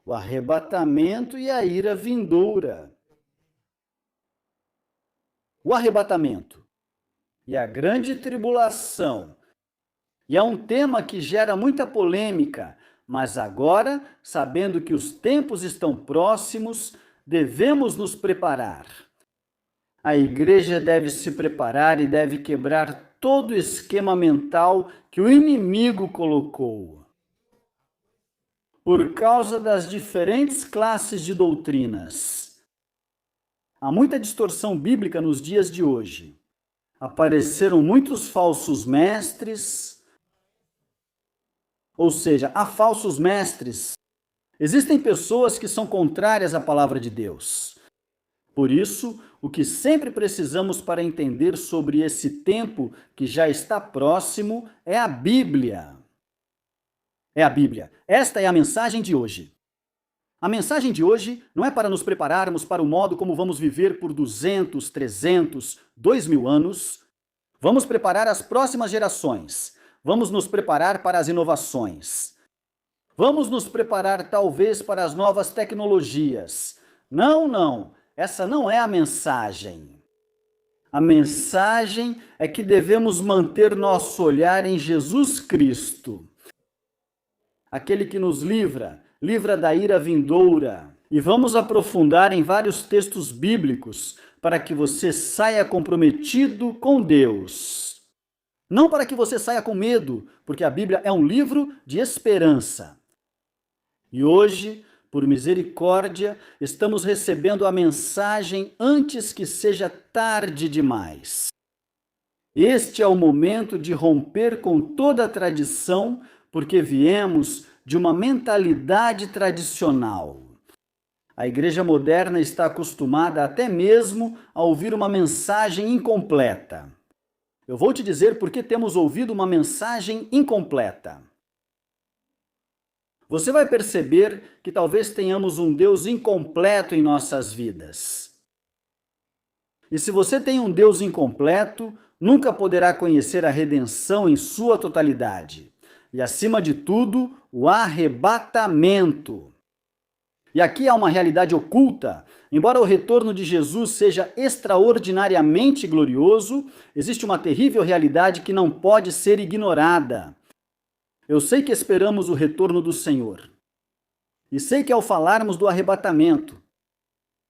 o arrebatamento e a ira vindoura. O arrebatamento e a grande tribulação. E é um tema que gera muita polêmica, mas agora, sabendo que os tempos estão próximos, devemos nos preparar. A igreja deve se preparar e deve quebrar todo o esquema mental que o inimigo colocou. Por causa das diferentes classes de doutrinas. Há muita distorção bíblica nos dias de hoje. Apareceram muitos falsos mestres, ou seja, há falsos mestres. Existem pessoas que são contrárias à palavra de Deus. Por isso, o que sempre precisamos para entender sobre esse tempo que já está próximo é a Bíblia. É a Bíblia. Esta é a mensagem de hoje. A mensagem de hoje não é para nos prepararmos para o modo como vamos viver por 200, 300, 2000 anos. Vamos preparar as próximas gerações. Vamos nos preparar para as inovações. Vamos nos preparar talvez para as novas tecnologias. Não. Essa não é a mensagem. A mensagem é que devemos manter nosso olhar em Jesus Cristo, aquele que nos livra da ira vindoura. E vamos aprofundar em vários textos bíblicos para que você saia comprometido com Deus. Não para que você saia com medo, porque a Bíblia é um livro de esperança. E hoje, por misericórdia, estamos recebendo a mensagem antes que seja tarde demais. Este é o momento de romper com toda a tradição, porque viemos de uma mentalidade tradicional. A igreja moderna está acostumada até mesmo a ouvir uma mensagem incompleta. Eu vou te dizer por que temos ouvido uma mensagem incompleta. Você vai perceber que talvez tenhamos um Deus incompleto em nossas vidas. E se você tem um Deus incompleto, nunca poderá conhecer a redenção em sua totalidade. E, acima de tudo, o arrebatamento. E aqui há uma realidade oculta. Embora o retorno de Jesus seja extraordinariamente glorioso, existe uma terrível realidade que não pode ser ignorada. Eu sei que esperamos o retorno do Senhor. E sei que ao falarmos do arrebatamento,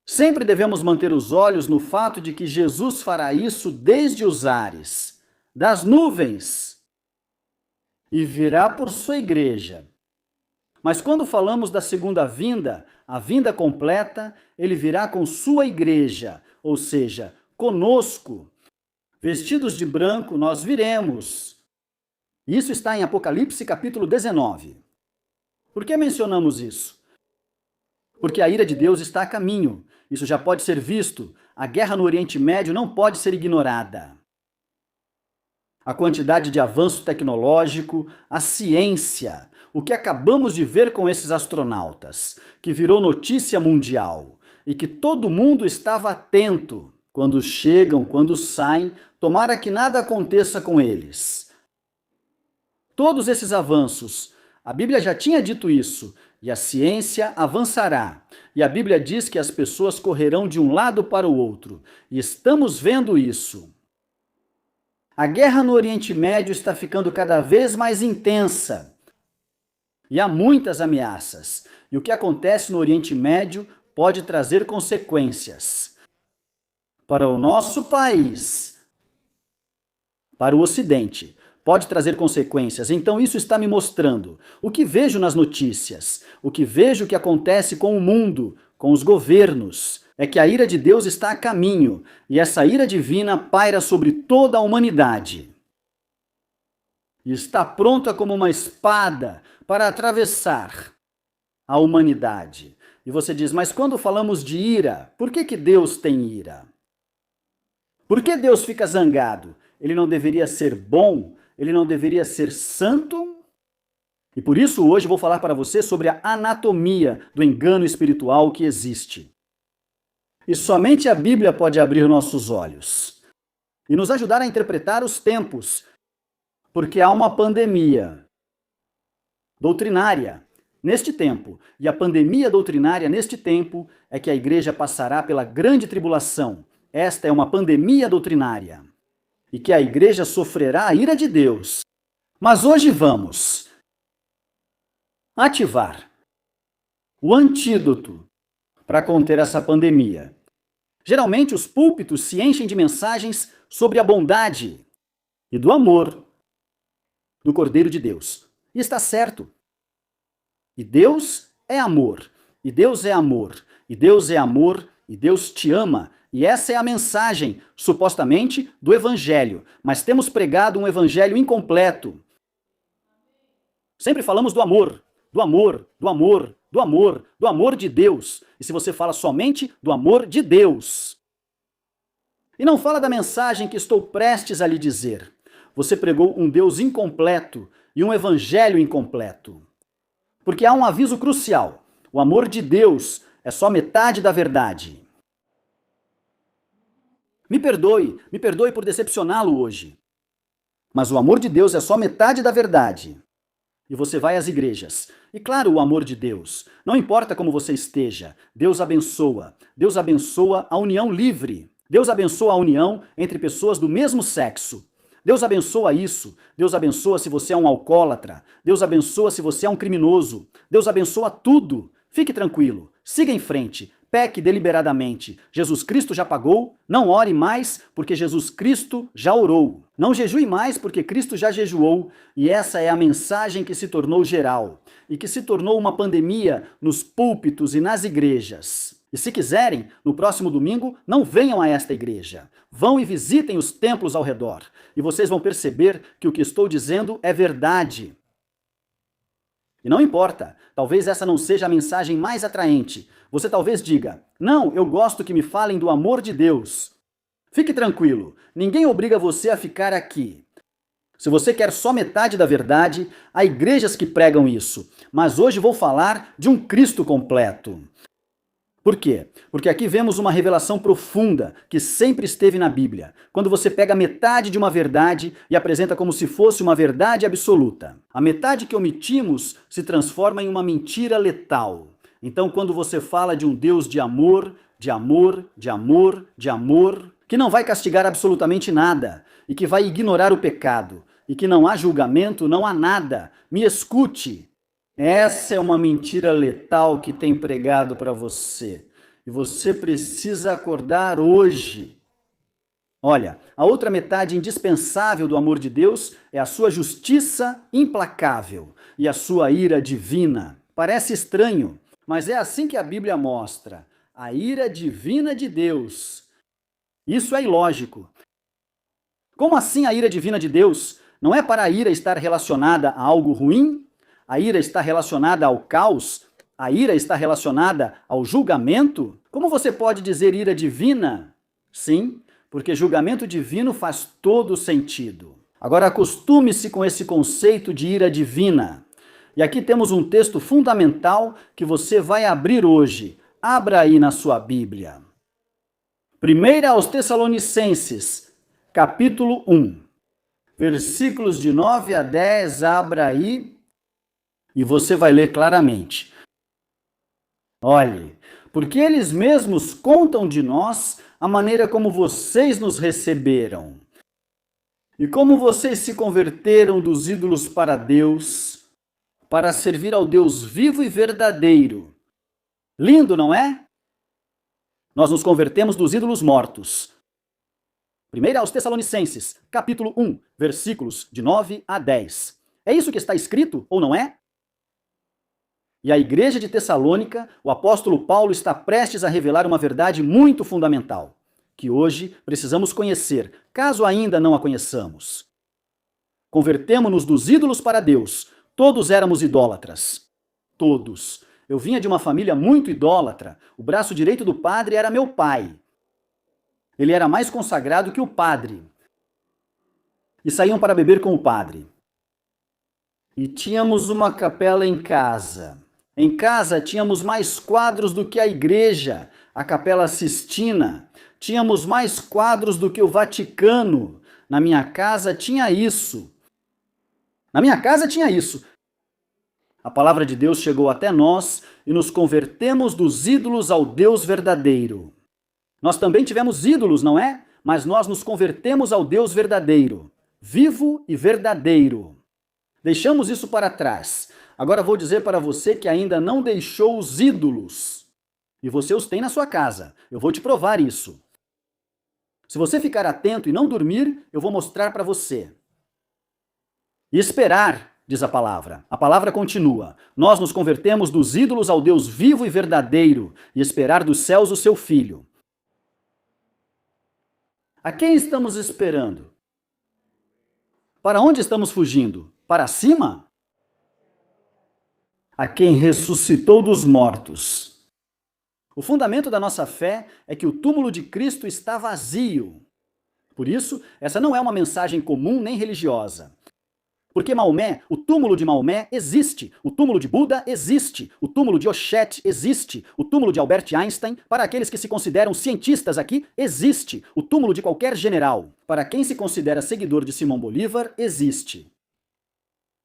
sempre devemos manter os olhos no fato de que Jesus fará isso desde os ares, das nuvens, e virá por sua igreja. Mas quando falamos da segunda vinda, a vinda completa, ele virá com sua igreja, ou seja, conosco. Vestidos de branco, nós viremos. Isso está em Apocalipse capítulo 19. Por que mencionamos isso? Porque a ira de Deus está a caminho. Isso já pode ser visto. A guerra no Oriente Médio não pode ser ignorada. A quantidade de avanço tecnológico, a ciência, o que acabamos de ver com esses astronautas, que virou notícia mundial e que todo mundo estava atento. Quando chegam, quando saem, tomara que nada aconteça com eles. Todos esses avanços, a Bíblia já tinha dito isso, e a ciência avançará. E a Bíblia diz que as pessoas correrão de um lado para o outro, e estamos vendo isso. A guerra no Oriente Médio está ficando cada vez mais intensa. E há muitas ameaças. E o que acontece no Oriente Médio pode trazer consequências para o nosso país, para o Ocidente. Pode trazer consequências. Então isso está me mostrando o que vejo nas notícias, o que vejo que acontece com o mundo, com os governos, é que a ira de Deus está a caminho, e essa ira divina paira sobre toda a humanidade. E está pronta como uma espada para atravessar a humanidade. E você diz, mas quando falamos de ira, por que Deus tem ira? Por que Deus fica zangado? Ele não deveria ser bom? Ele não deveria ser santo? E por isso hoje vou falar para você sobre a anatomia do engano espiritual que existe. E somente a Bíblia pode abrir nossos olhos e nos ajudar a interpretar os tempos, porque há uma pandemia doutrinária neste tempo, e a pandemia doutrinária neste tempo, é que a igreja passará pela grande tribulação. Esta é uma pandemia doutrinária. E que a igreja sofrerá a ira de Deus. Mas hoje vamos ativar o antídoto para conter essa pandemia. Geralmente os púlpitos se enchem de mensagens sobre a bondade e do amor do Cordeiro de Deus. E está certo. E Deus é amor. E Deus é amor. E Deus é amor. E Deus te ama. E essa é a mensagem, supostamente, do Evangelho. Mas temos pregado um Evangelho incompleto. Sempre falamos do amor, do amor, do amor, do amor, do amor de Deus. E se você fala somente do amor de Deus, e não fala da mensagem que estou prestes a lhe dizer, você pregou um Deus incompleto e um evangelho incompleto. Porque há um aviso crucial: o amor de Deus é só metade da verdade. Me perdoe por decepcioná-lo hoje. Mas o amor de Deus é só metade da verdade. E você vai às igrejas. E claro, o amor de Deus. Não importa como você esteja, Deus abençoa. Deus abençoa a união livre. Deus abençoa a união entre pessoas do mesmo sexo. Deus abençoa isso. Deus abençoa se você é um alcoólatra. Deus abençoa se você é um criminoso. Deus abençoa tudo. Fique tranquilo. Siga em frente. Peque deliberadamente. Jesus Cristo já pagou. Não ore mais, porque Jesus Cristo já orou. Não jejue mais, porque Cristo já jejuou. E essa é a mensagem que se tornou geral e que se tornou uma pandemia nos púlpitos e nas igrejas. E se quiserem, no próximo domingo, não venham a esta igreja. Vão e visitem os templos ao redor. E vocês vão perceber que o que estou dizendo é verdade. E não importa, talvez essa não seja a mensagem mais atraente. Você talvez diga: não, eu gosto que me falem do amor de Deus. Fique tranquilo, ninguém obriga você a ficar aqui. Se você quer só metade da verdade, há igrejas que pregam isso. Mas hoje vou falar de um Cristo completo. Por quê? Porque aqui vemos uma revelação profunda que sempre esteve na Bíblia. Quando você pega metade de uma verdade e apresenta como se fosse uma verdade absoluta. A metade que omitimos se transforma em uma mentira letal. Então, quando você fala de um Deus de amor, de amor, de amor, de amor, que não vai castigar absolutamente nada e que vai ignorar o pecado e que não há julgamento, não há nada, me escute. Essa é uma mentira letal que tem pregado para você. E você precisa acordar hoje. Olha, a outra metade indispensável do amor de Deus é a sua justiça implacável e a sua ira divina. Parece estranho, mas é assim que a Bíblia mostra. A ira divina de Deus. Isso é ilógico. Como assim a ira divina de Deus? Não é para a ira estar relacionada a algo ruim? A ira está relacionada ao caos? A ira está relacionada ao julgamento? Como você pode dizer ira divina? Sim, porque julgamento divino faz todo sentido. Agora acostume-se com esse conceito de ira divina. E aqui temos um texto fundamental que você vai abrir hoje. Abra aí na sua Bíblia. 1 aos Tessalonicenses, capítulo 1. Versículos de 9 a 10, abra aí. E você vai ler claramente. Olhe, porque eles mesmos contam de nós a maneira como vocês nos receberam. E como vocês se converteram dos ídolos para Deus, para servir ao Deus vivo e verdadeiro. Lindo, não é? Nós nos convertemos dos ídolos mortos. 1 aos Tessalonicenses, capítulo 1, versículos de 9 a 10. É isso que está escrito, ou não é? E a igreja de Tessalônica, o apóstolo Paulo está prestes a revelar uma verdade muito fundamental, que hoje precisamos conhecer, caso ainda não a conheçamos. Convertemo-nos dos ídolos para Deus. Todos éramos idólatras. Todos. Eu vinha de uma família muito idólatra. O braço direito do padre era meu pai. Ele era mais consagrado que o padre. E saíam para beber com o padre. E tínhamos uma capela em casa. Em casa tínhamos mais quadros do que a igreja, a Capela Sistina. Tínhamos mais quadros do que o Vaticano. Na minha casa tinha isso. Na minha casa tinha isso. A palavra de Deus chegou até nós e nos convertemos dos ídolos ao Deus verdadeiro. Nós também tivemos ídolos, não é? Mas nós nos convertemos ao Deus verdadeiro, vivo e verdadeiro. Deixamos isso para trás. Agora vou dizer para você que ainda não deixou os ídolos. E você os tem na sua casa. Eu vou te provar isso. Se você ficar atento e não dormir, eu vou mostrar para você. E esperar, diz a palavra. A palavra continua. Nós nos convertemos dos ídolos ao Deus vivo e verdadeiro e esperar dos céus o seu Filho. A quem estamos esperando? Para onde estamos fugindo? Para cima? A quem ressuscitou dos mortos. O fundamento da nossa fé é que o túmulo de Cristo está vazio. Por isso, essa não é uma mensagem comum nem religiosa. Porque Maomé, o túmulo de Maomé existe, o túmulo de Buda existe, o túmulo de Oshet existe, o túmulo de Albert Einstein, para aqueles que se consideram cientistas aqui, existe, o túmulo de qualquer general, para quem se considera seguidor de Simão Bolívar, existe.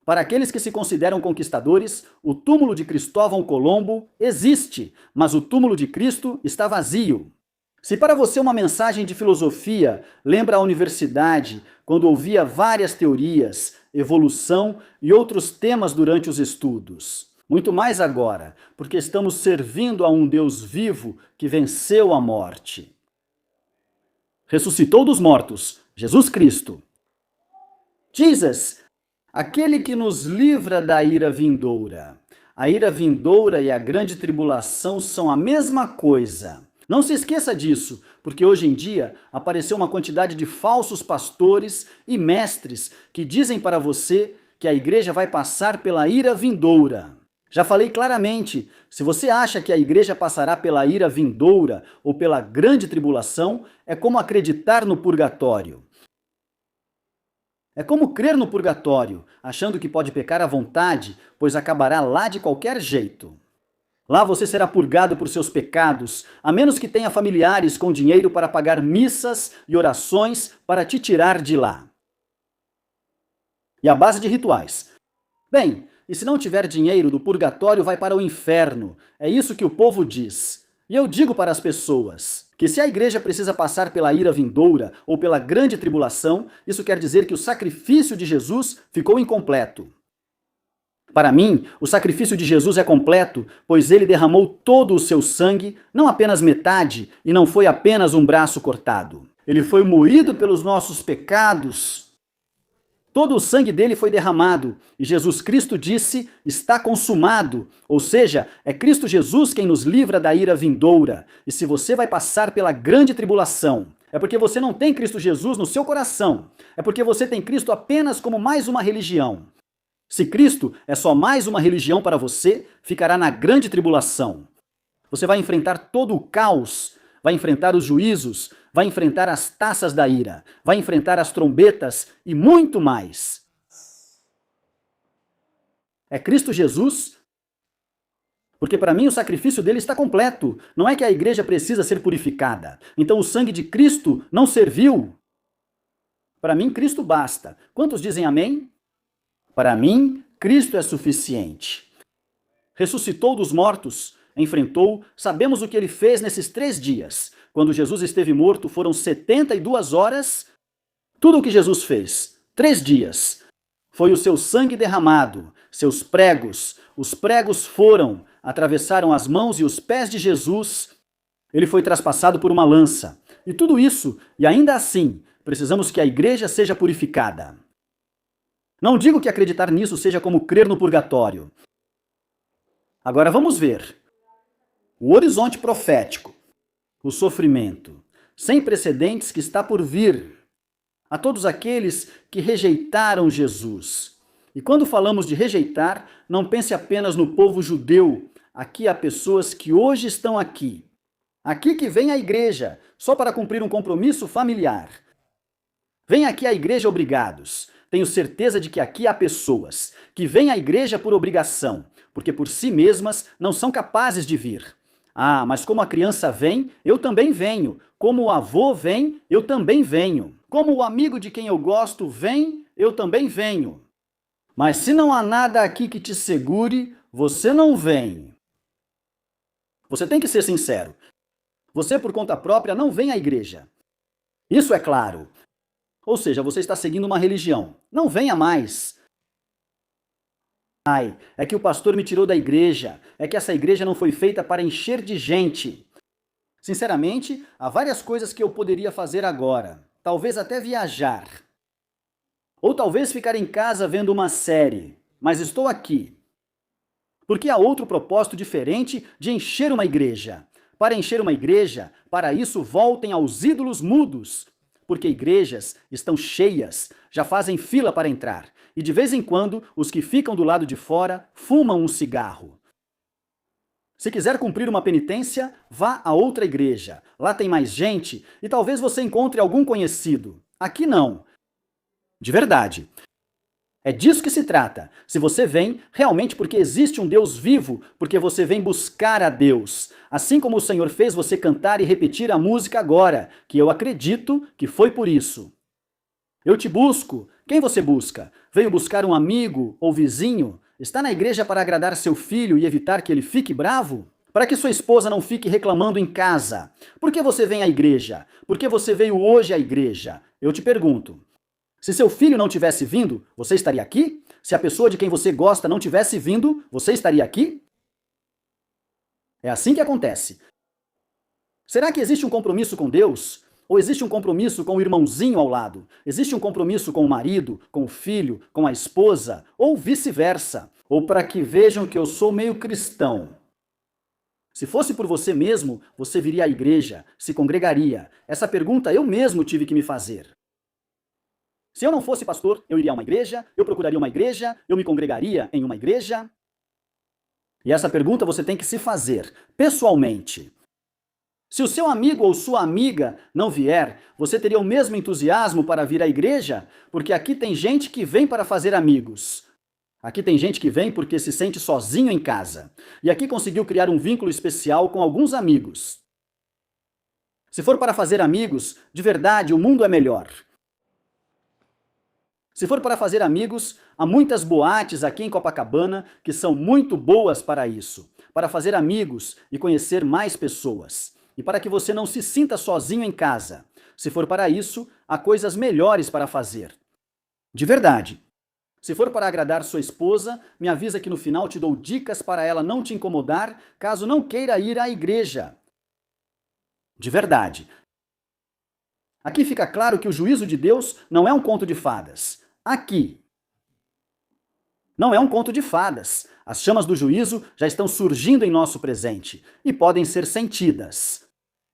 Para aqueles que se consideram conquistadores, o túmulo de Cristóvão Colombo existe, mas o túmulo de Cristo está vazio. Se para você uma mensagem de filosofia lembra a universidade, quando ouvia várias teorias, evolução e outros temas durante os estudos, muito mais agora, porque estamos servindo a um Deus vivo que venceu a morte. Ressuscitou dos mortos, Jesus Cristo. Jesus, aquele que nos livra da ira vindoura. A ira vindoura e a grande tribulação são a mesma coisa. Não se esqueça disso, porque hoje em dia apareceu uma quantidade de falsos pastores e mestres que dizem para você que a igreja vai passar pela ira vindoura. Já falei claramente, se você acha que a igreja passará pela ira vindoura ou pela grande tribulação, é como acreditar no purgatório. É como crer no purgatório, achando que pode pecar à vontade, pois acabará lá de qualquer jeito. Lá você será purgado por seus pecados, a menos que tenha familiares com dinheiro para pagar missas e orações para te tirar de lá. E a base de rituais. Bem, e se não tiver dinheiro, do purgatório vai para o inferno. É isso que o povo diz. E eu digo para as pessoas que se a igreja precisa passar pela ira vindoura ou pela grande tribulação, isso quer dizer que o sacrifício de Jesus ficou incompleto. Para mim, o sacrifício de Jesus é completo, pois ele derramou todo o seu sangue, não apenas metade, e não foi apenas um braço cortado. Ele foi moído pelos nossos pecados. Todo o sangue dele foi derramado, e Jesus Cristo disse, está consumado. Ou seja, é Cristo Jesus quem nos livra da ira vindoura. E se você vai passar pela grande tribulação, é porque você não tem Cristo Jesus no seu coração. É porque você tem Cristo apenas como mais uma religião. Se Cristo é só mais uma religião para você, ficará na grande tribulação. Você vai enfrentar todo o caos, vai enfrentar os juízos, vai enfrentar as taças da ira, vai enfrentar as trombetas e muito mais. É Cristo Jesus? Porque para mim o sacrifício dele está completo. Não é que a igreja precisa ser purificada. Então o sangue de Cristo não serviu. Para mim Cristo basta. Quantos dizem amém? Para mim, Cristo é suficiente. Ressuscitou dos mortos, enfrentou, sabemos o que ele fez nesses 3 dias. Quando Jesus esteve morto, foram 72 horas. Tudo o que Jesus fez, 3 dias. Foi o seu sangue derramado, seus pregos. Os pregos foram, atravessaram as mãos e os pés de Jesus. Ele foi traspassado por uma lança. E tudo isso, e ainda assim, precisamos que a igreja seja purificada. Não digo que acreditar nisso seja como crer no purgatório. Agora vamos ver. O horizonte profético, o sofrimento, sem precedentes que está por vir. A todos aqueles que rejeitaram Jesus. E quando falamos de rejeitar, não pense apenas no povo judeu. Aqui há pessoas que hoje estão aqui. Aqui que vem a igreja, só para cumprir um compromisso familiar. Vem aqui à igreja obrigados. Tenho certeza de que aqui há pessoas que vêm à igreja por obrigação, porque por si mesmas não são capazes de vir. Ah, mas como a criança vem, eu também venho. Como o avô vem, eu também venho. Como o amigo de quem eu gosto vem, eu também venho. Mas se não há nada aqui que te segure, você não vem. Você tem que ser sincero. Você, por conta própria, não vem à igreja. Isso é claro. Ou seja, você está seguindo uma religião. Não venha mais. Ai, é que o pastor me tirou da igreja. É que essa igreja não foi feita para encher de gente. Sinceramente, há várias coisas que eu poderia fazer agora. Talvez até viajar. Ou talvez ficar em casa vendo uma série. Mas estou aqui. Porque há outro propósito diferente de encher uma igreja. Para encher uma igreja, para isso voltem aos ídolos mudos. Porque igrejas estão cheias, já fazem fila para entrar. E de vez em quando, os que ficam do lado de fora fumam um cigarro. Se quiser cumprir uma penitência, vá a outra igreja. Lá tem mais gente e talvez você encontre algum conhecido. Aqui não. De verdade. É disso que se trata. Se você vem, realmente porque existe um Deus vivo, porque você vem buscar a Deus. Assim como o Senhor fez você cantar e repetir a música agora, que eu acredito que foi por isso. Eu te busco. Quem você busca? Veio buscar um amigo ou vizinho? Está na igreja para agradar seu filho e evitar que ele fique bravo? Para que sua esposa não fique reclamando em casa? Por que você vem à igreja? Por que você veio hoje à igreja? Eu te pergunto. Se seu filho não tivesse vindo, você estaria aqui? Se a pessoa de quem você gosta não tivesse vindo, você estaria aqui? É assim que acontece. Será que existe um compromisso com Deus? Ou existe um compromisso com o irmãozinho ao lado? Existe um compromisso com o marido, com o filho, com a esposa? Ou vice-versa? Ou para que vejam que eu sou meio cristão? Se fosse por você mesmo, você viria à igreja, se congregaria. Essa pergunta eu mesmo tive que me fazer. Se eu não fosse pastor, eu iria a uma igreja, eu procuraria uma igreja, eu me congregaria em uma igreja? E essa pergunta você tem que se fazer, pessoalmente. Se o seu amigo ou sua amiga não vier, você teria o mesmo entusiasmo para vir à igreja? Porque aqui tem gente que vem para fazer amigos. Aqui tem gente que vem porque se sente sozinho em casa. E aqui conseguiu criar um vínculo especial com alguns amigos. Se for para fazer amigos, de verdade, o mundo é melhor. Se for para fazer amigos, há muitas boates aqui em Copacabana que são muito boas para isso. Para fazer amigos e conhecer mais pessoas. E para que você não se sinta sozinho em casa. Se for para isso, há coisas melhores para fazer. De verdade. Se for para agradar sua esposa, me avisa que no final te dou dicas para ela não te incomodar caso não queira ir à igreja. De verdade. Aqui fica claro que o juízo de Deus não é um conto de fadas. Aqui. Não é um conto de fadas. As chamas do juízo já estão surgindo em nosso presente e podem ser sentidas.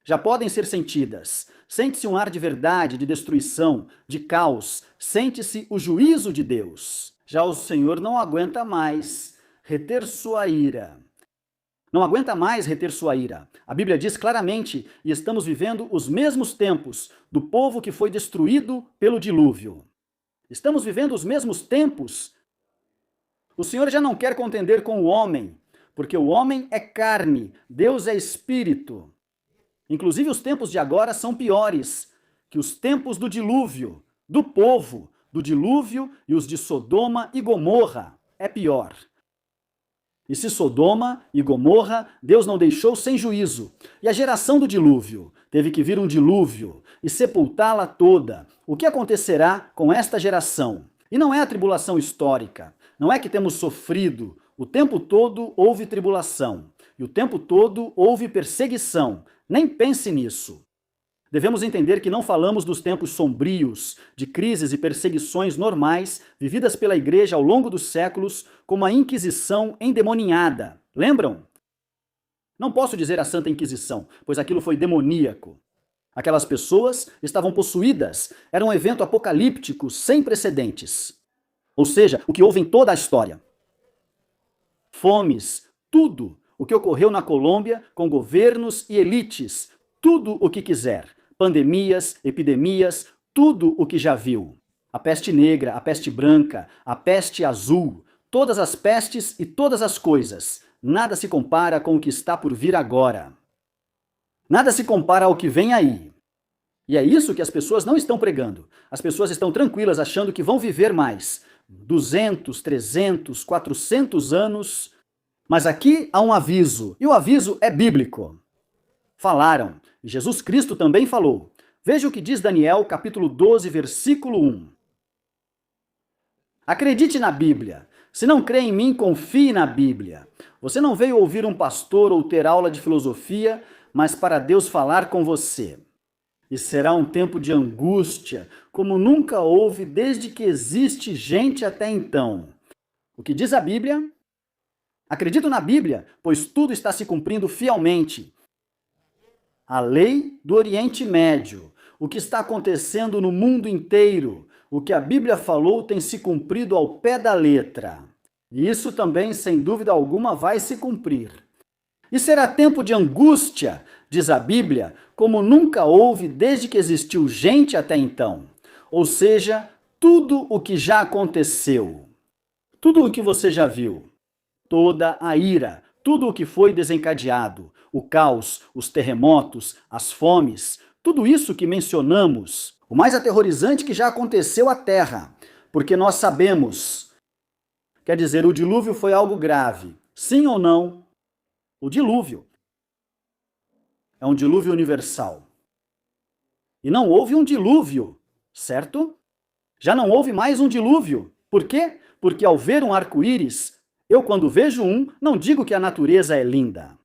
Já podem ser sentidas. Sente-se um ar de verdade, de destruição, de caos. Sente-se o juízo de Deus. Já o Senhor não aguenta mais reter sua ira. Não aguenta mais reter sua ira. A Bíblia diz claramente, e estamos vivendo os mesmos tempos do povo que foi destruído pelo dilúvio. Estamos vivendo os mesmos tempos. O Senhor já não quer contender com o homem, porque o homem é carne, Deus é espírito. Inclusive os tempos de agora são piores que os tempos do dilúvio, do povo, do dilúvio e os de Sodoma e Gomorra. É pior. E se Sodoma e Gomorra, Deus não deixou sem juízo, e a geração do dilúvio, teve que vir um dilúvio e sepultá-la toda, o que acontecerá com esta geração? E não é a tribulação histórica, não é que temos sofrido, o tempo todo houve tribulação, e o tempo todo houve perseguição, nem pense nisso. Devemos entender que não falamos dos tempos sombrios, de crises e perseguições normais vividas pela igreja ao longo dos séculos, como a Inquisição endemoninhada. Lembram? Não posso dizer a Santa Inquisição, pois aquilo foi demoníaco. Aquelas pessoas estavam possuídas, era um evento apocalíptico sem precedentes. Ou seja, o que houve em toda a história. Fomes, tudo o que ocorreu na Colômbia com governos e elites, tudo o que quiser. Pandemias, epidemias, tudo o que já viu. A peste negra, a peste branca, a peste azul, todas as pestes e todas as coisas. Nada se compara com o que está por vir agora. Nada se compara ao que vem aí. E é isso que as pessoas não estão pregando. As pessoas estão tranquilas achando que vão viver mais. 200, 300, 400 anos, mas aqui há um aviso, e o aviso é bíblico. Falaram, e Jesus Cristo também falou. Veja o que diz Daniel, capítulo 12, versículo 1. Acredite na Bíblia. Se não crê em mim, confie na Bíblia. Você não veio ouvir um pastor ou ter aula de filosofia, mas para Deus falar com você. E será um tempo de angústia, como nunca houve desde que existe gente até então. O que diz a Bíblia? Acredito na Bíblia, pois tudo está se cumprindo fielmente. A lei do Oriente Médio, o que está acontecendo no mundo inteiro, o que a Bíblia falou tem se cumprido ao pé da letra. E isso também, sem dúvida alguma, vai se cumprir. E será tempo de angústia, diz a Bíblia, como nunca houve desde que existiu gente até então. Ou seja, tudo o que já aconteceu, tudo o que você já viu, toda a ira, tudo o que foi desencadeado, o caos, os terremotos, as fomes, tudo isso que mencionamos, o mais aterrorizante que já aconteceu à Terra, porque nós sabemos, quer dizer, o dilúvio foi algo grave, sim ou não? O dilúvio é um dilúvio universal. E não houve um dilúvio, certo? Já não houve mais um dilúvio. Por quê? Porque ao ver um arco-íris, eu quando vejo um, não digo que a natureza é linda.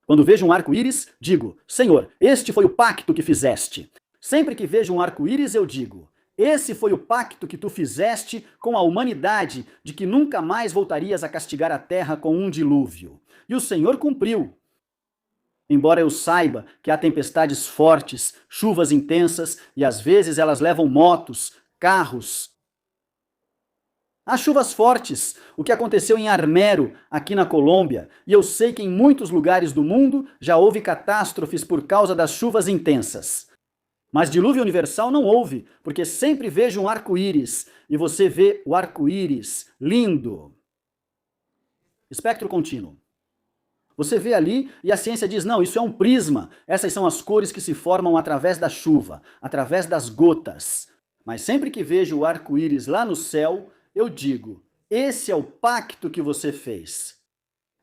Quando vejo um arco-íris, digo, Senhor, este foi o pacto que fizeste. Sempre que vejo um arco-íris, eu digo, esse foi o pacto que tu fizeste com a humanidade, de que nunca mais voltarias a castigar a terra com um dilúvio. E o Senhor cumpriu. Embora eu saiba que há tempestades fortes, chuvas intensas, e às vezes elas levam motos, carros. Há chuvas fortes, o que aconteceu em Armero, aqui na Colômbia, e eu sei que em muitos lugares do mundo já houve catástrofes por causa das chuvas intensas. Mas dilúvio universal não houve, porque sempre vejo um arco-íris, e você vê o arco-íris, lindo. Espectro contínuo. Você vê ali e a ciência diz, não, isso é um prisma, essas são as cores que se formam através da chuva, através das gotas. Mas sempre que vejo o arco-íris lá no céu, eu digo, esse é o pacto que você fez.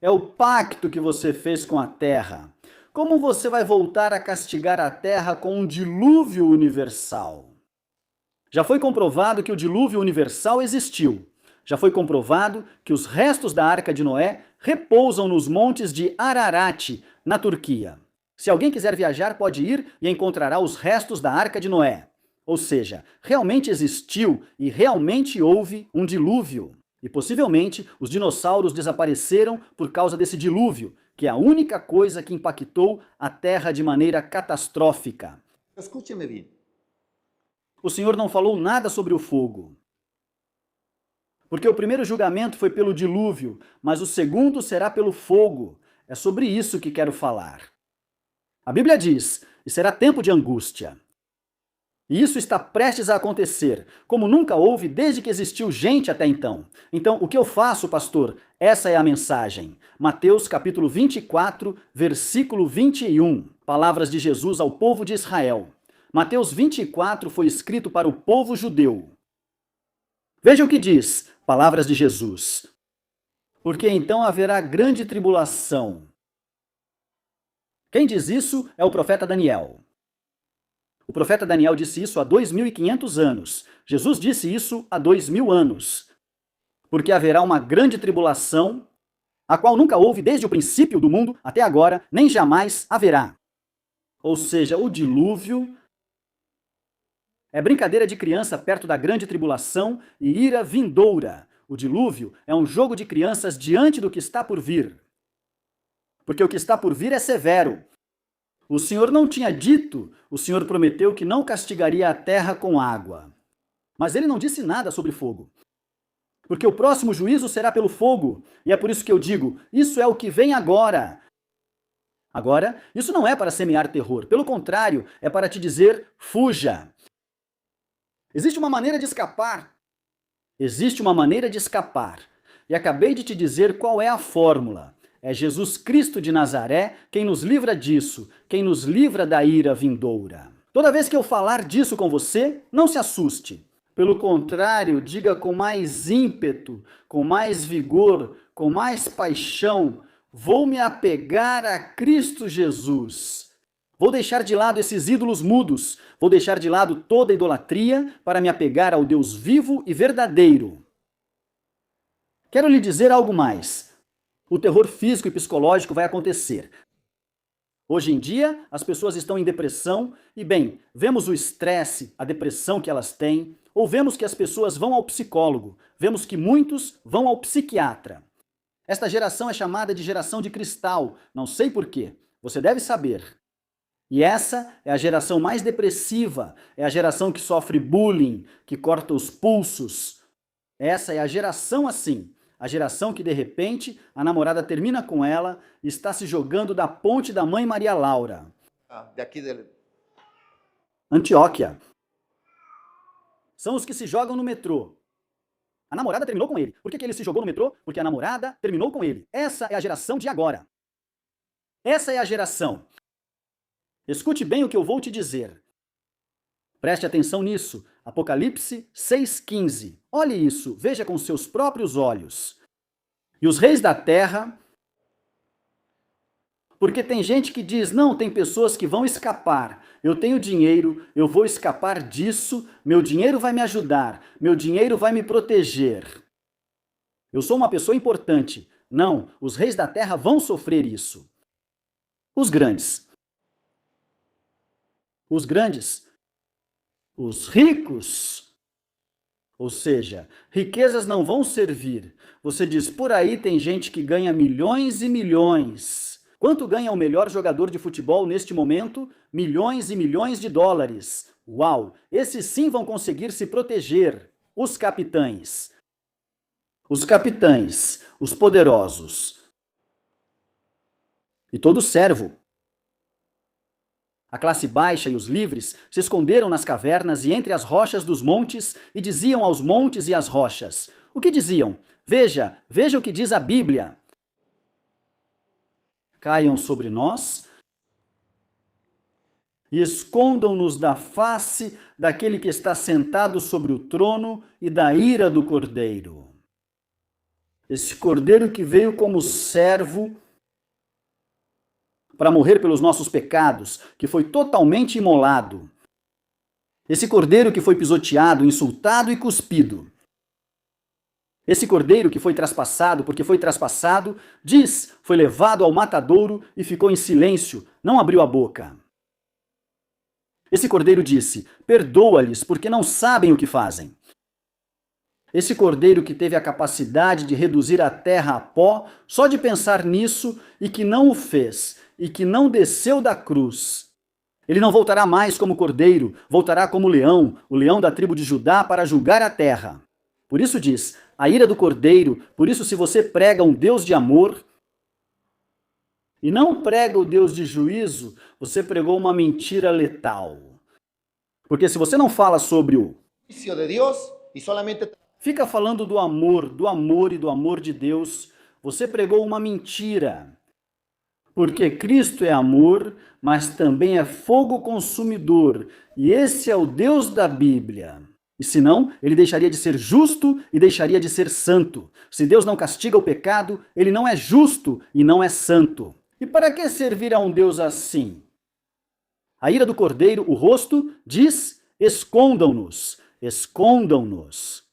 É o pacto que você fez com a terra. Como você vai voltar a castigar a terra com um dilúvio universal? Já foi comprovado que o dilúvio universal existiu. Já foi comprovado que os restos da Arca de Noé repousam nos montes de Ararat, na Turquia. Se alguém quiser viajar, pode ir e encontrará os restos da Arca de Noé. Ou seja, realmente existiu e realmente houve um dilúvio. E possivelmente os dinossauros desapareceram por causa desse dilúvio, que é a única coisa que impactou a Terra de maneira catastrófica. Escute-me bem. O Senhor não falou nada sobre o fogo. Porque o primeiro julgamento foi pelo dilúvio, mas o segundo será pelo fogo. É sobre isso que quero falar. A Bíblia diz, e será tempo de angústia. E isso está prestes a acontecer, como nunca houve desde que existiu gente até então. Então, o que eu faço, pastor? Essa é a mensagem. Mateus capítulo 24, versículo 21. Palavras de Jesus ao povo de Israel. Mateus 24 foi escrito para o povo judeu. Veja o que diz, palavras de Jesus. Porque então haverá grande tribulação. Quem diz isso é o profeta Daniel. O profeta Daniel disse isso há 2.500 anos. Jesus disse isso há 2.000 anos. Porque haverá uma grande tribulação, a qual nunca houve desde o princípio do mundo até agora, nem jamais haverá. Ou seja, o dilúvio é brincadeira de criança perto da grande tribulação e ira vindoura. O dilúvio é um jogo de crianças diante do que está por vir. Porque o que está por vir é severo. O Senhor não tinha dito, o Senhor prometeu que não castigaria a terra com água. Mas ele não disse nada sobre fogo. Porque o próximo juízo será pelo fogo. E é por isso que eu digo, isso é o que vem agora. Agora, isso não é para semear terror. Pelo contrário, é para te dizer, fuja. Existe uma maneira de escapar. Existe uma maneira de escapar. E acabei de te dizer qual é a fórmula. É Jesus Cristo de Nazaré quem nos livra disso, quem nos livra da ira vindoura. Toda vez que eu falar disso com você, não se assuste. Pelo contrário, diga com mais ímpeto, com mais vigor, com mais paixão: vou me apegar a Cristo Jesus. Vou deixar de lado esses ídolos mudos, vou deixar de lado toda idolatria para me apegar ao Deus vivo e verdadeiro. Quero lhe dizer algo mais. O terror físico e psicológico vai acontecer. Hoje em dia, as pessoas estão em depressão e, bem, vemos o estresse, a depressão que elas têm, ou vemos que as pessoas vão ao psicólogo, vemos que muitos vão ao psiquiatra. Esta geração é chamada de geração de cristal, não sei porquê, você deve saber. E essa é a geração mais depressiva, é a geração que sofre bullying, que corta os pulsos. Essa é a geração assim. A geração que, de repente, a namorada termina com ela e está se jogando da ponte da mãe Maria Laura. Antioquia. São os que se jogam no metrô. A namorada terminou com ele. Por que ele se jogou no metrô? Porque a namorada terminou com ele. Essa é a geração de agora. Essa é a geração. Escute bem o que eu vou te dizer. Preste atenção nisso. Apocalipse 6,15. Olhe isso, veja com seus próprios olhos. E os reis da terra... Porque tem gente que diz, não, tem pessoas que vão escapar. Eu tenho dinheiro, eu vou escapar disso, meu dinheiro vai me ajudar, meu dinheiro vai me proteger. Eu sou uma pessoa importante. Não, os reis da terra vão sofrer isso. Os grandes. Os grandes. Os ricos. Ou seja, riquezas não vão servir. Você diz, por aí tem gente que ganha milhões e milhões. Quanto ganha o melhor jogador de futebol neste momento? Milhões e milhões de dólares. Uau! Esses sim vão conseguir se proteger. Os capitães. Os capitães, os poderosos. E todo servo. A classe baixa e os livres se esconderam nas cavernas e entre as rochas dos montes e diziam aos montes e às rochas. O que diziam? Veja, veja o que diz a Bíblia. Caiam sobre nós e escondam-nos da face daquele que está sentado sobre o trono e da ira do Cordeiro. Esse Cordeiro que veio como servo para morrer pelos nossos pecados, que foi totalmente imolado. Esse Cordeiro que foi pisoteado, insultado e cuspido. Esse cordeiro que foi traspassado, porque foi traspassado, diz, foi levado ao matadouro e ficou em silêncio, não abriu a boca. Esse cordeiro disse, perdoa-lhes, porque não sabem o que fazem. Esse cordeiro que teve a capacidade de reduzir a terra a pó, só de pensar nisso, e que não o fez, e que não desceu da cruz. Ele não voltará mais como cordeiro, voltará como leão, o leão da tribo de Judá, para julgar a terra. Por isso diz, a ira do Cordeiro, por isso se você prega um Deus de amor e não prega o Deus de juízo, você pregou uma mentira letal. Porque se você não fala sobre o juízo de Deus e solamente fica falando do amor e do amor de Deus, você pregou uma mentira. Porque Cristo é amor, mas também é fogo consumidor, e esse é o Deus da Bíblia. E senão, ele deixaria de ser justo e deixaria de ser santo. Se Deus não castiga o pecado, ele não é justo e não é santo. E para que servir a um Deus assim? A ira do Cordeiro, o rosto, diz, escondam-nos, escondam-nos.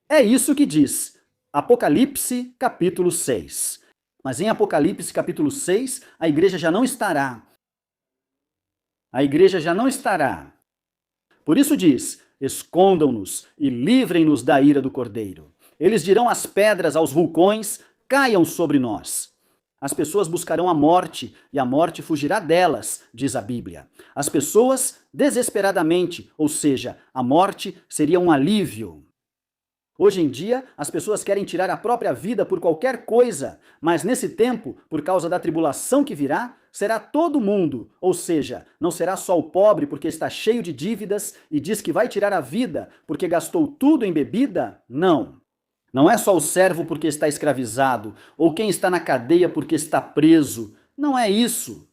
É isso que diz Apocalipse capítulo 6. Mas em Apocalipse capítulo 6, a igreja já não estará. A igreja já não estará. Por isso diz, escondam-nos e livrem-nos da ira do Cordeiro. Eles dirão às pedras, aos vulcões, caiam sobre nós. As pessoas buscarão a morte e a morte fugirá delas, diz a Bíblia. As pessoas desesperadamente, ou seja, a morte seria um alívio. Hoje em dia, as pessoas querem tirar a própria vida por qualquer coisa, mas nesse tempo, por causa da tribulação que virá, será todo mundo, ou seja, não será só o pobre porque está cheio de dívidas e diz que vai tirar a vida porque gastou tudo em bebida? Não. Não é só o servo porque está escravizado, ou quem está na cadeia porque está preso. Não é isso.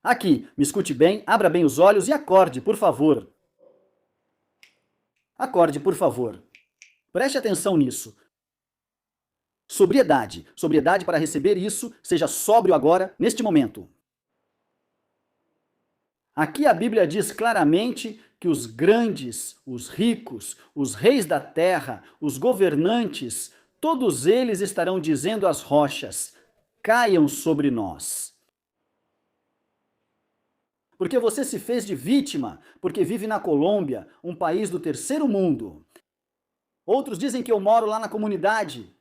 Aqui, me escute bem, abra bem os olhos e acorde, por favor. Acorde, por favor. Preste atenção nisso. Sobriedade. Sobriedade para receber isso. Seja sóbrio agora, neste momento. Aqui a Bíblia diz claramente que os grandes, os ricos, os reis da terra, os governantes, todos eles estarão dizendo às rochas: caiam sobre nós. Porque você se fez de vítima, porque vive na Colômbia, um país do terceiro mundo. Outros dizem que eu moro lá na comunidade.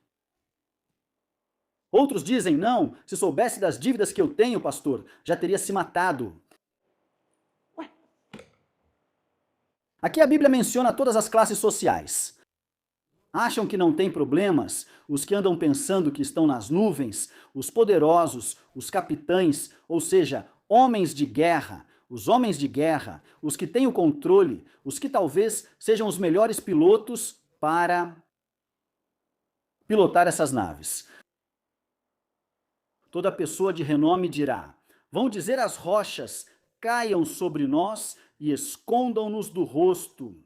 Outros dizem, não, se soubesse das dívidas que eu tenho, pastor, já teria se matado. Aqui a Bíblia menciona todas as classes sociais. Acham que não tem problemas os que andam pensando que estão nas nuvens, os poderosos, os capitães, ou seja, homens de guerra, os homens de guerra, os que têm o controle, os que talvez sejam os melhores pilotos para pilotar essas naves. Toda pessoa de renome dirá: vão dizer às rochas, caiam sobre nós e escondam-nos do rosto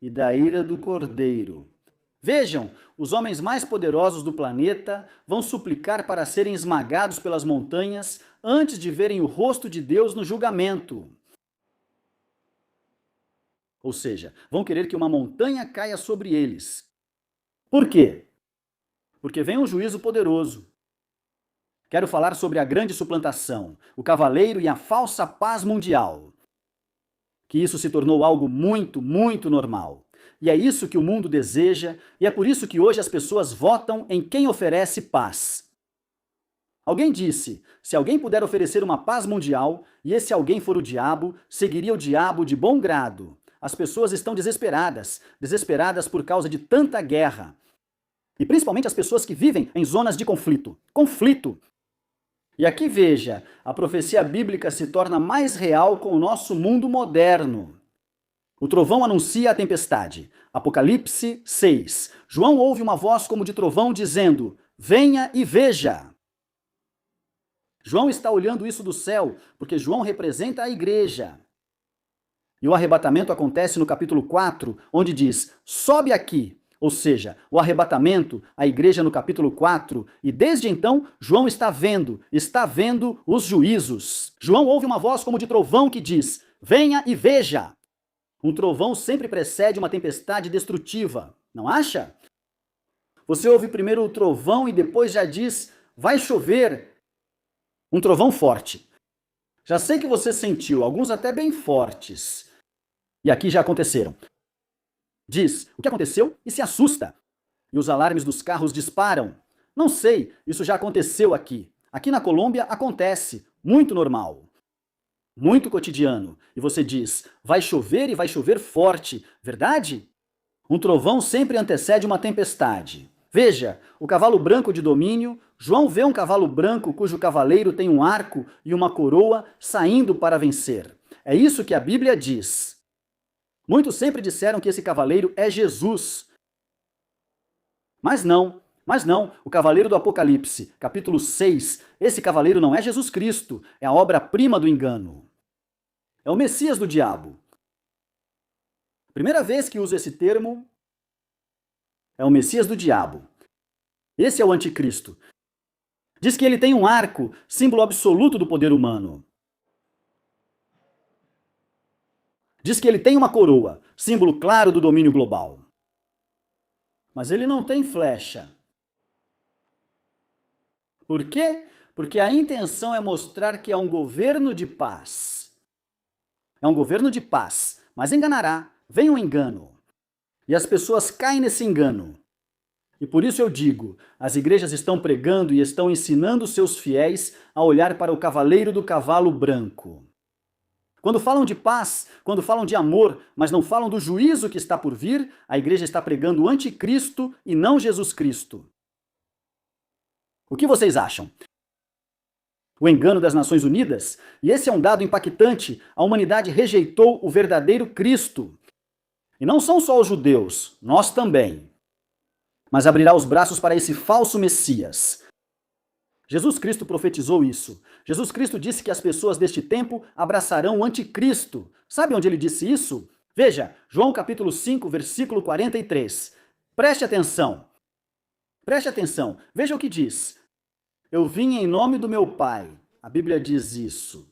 e da ira do Cordeiro. Vejam, os homens mais poderosos do planeta vão suplicar para serem esmagados pelas montanhas antes de verem o rosto de Deus no julgamento. Ou seja, vão querer que uma montanha caia sobre eles. Por quê? Porque vem um juízo poderoso. Quero falar sobre a grande suplantação, o cavaleiro e a falsa paz mundial. Que isso se tornou algo muito, muito normal. E é isso que o mundo deseja, e é por isso que hoje as pessoas votam em quem oferece paz. Alguém disse, se alguém puder oferecer uma paz mundial, e esse alguém for o diabo, seguiria o diabo de bom grado. As pessoas estão desesperadas, desesperadas por causa de tanta guerra. E principalmente as pessoas que vivem em zonas de conflito. Conflito! E aqui veja, a profecia bíblica se torna mais real com o nosso mundo moderno. O trovão anuncia a tempestade. Apocalipse 6. João ouve uma voz como de trovão dizendo: venha e veja. João está olhando isso do céu, porque João representa a igreja. E o arrebatamento acontece no capítulo 4, onde diz: sobe aqui. Ou seja, o arrebatamento, a igreja no capítulo 4, e desde então João está vendo os juízos. João ouve uma voz como de trovão que diz: venha e veja. Um trovão sempre precede uma tempestade destrutiva, não acha? Você ouve primeiro o trovão e depois já diz: vai chover. Um trovão forte. Já sei que você sentiu, alguns até bem fortes. E aqui já aconteceram. Diz o que aconteceu e se assusta. E os alarmes dos carros disparam. Não sei, isso já aconteceu aqui. Aqui na Colômbia acontece, muito normal. Muito cotidiano. E você diz, vai chover e vai chover forte, verdade? Um trovão sempre antecede uma tempestade. Veja, o cavalo branco de domínio, João vê um cavalo branco cujo cavaleiro tem um arco e uma coroa saindo para vencer. É isso que a Bíblia diz. Muitos sempre disseram que esse cavaleiro é Jesus. Mas não, o cavaleiro do Apocalipse, capítulo 6, esse cavaleiro não é Jesus Cristo, é a obra-prima do engano. É o Messias do diabo. Primeira vez que uso esse termo, é o Messias do diabo. Esse é o anticristo. Diz que ele tem um arco, símbolo absoluto do poder humano. Diz que ele tem uma coroa, símbolo claro do domínio global. Mas ele não tem flecha. Por quê? Porque a intenção é mostrar que é um governo de paz. É um governo de paz, mas enganará, vem um engano. E as pessoas caem nesse engano. E por isso eu digo, as igrejas estão pregando e estão ensinando seus fiéis a olhar para o cavaleiro do cavalo branco. Quando falam de paz, quando falam de amor, mas não falam do juízo que está por vir, a igreja está pregando o anticristo e não Jesus Cristo. O que vocês acham? O engano das Nações Unidas? E esse é um dado impactante, a humanidade rejeitou o verdadeiro Cristo. E não são só os judeus, nós também. Mas abrirá os braços para esse falso Messias. Jesus Cristo profetizou isso. Jesus Cristo disse que as pessoas deste tempo abraçarão o anticristo. Sabe onde ele disse isso? Veja, João capítulo 5, versículo 43. Preste atenção. Preste atenção. Veja o que diz. Eu vim em nome do meu Pai. A Bíblia diz isso.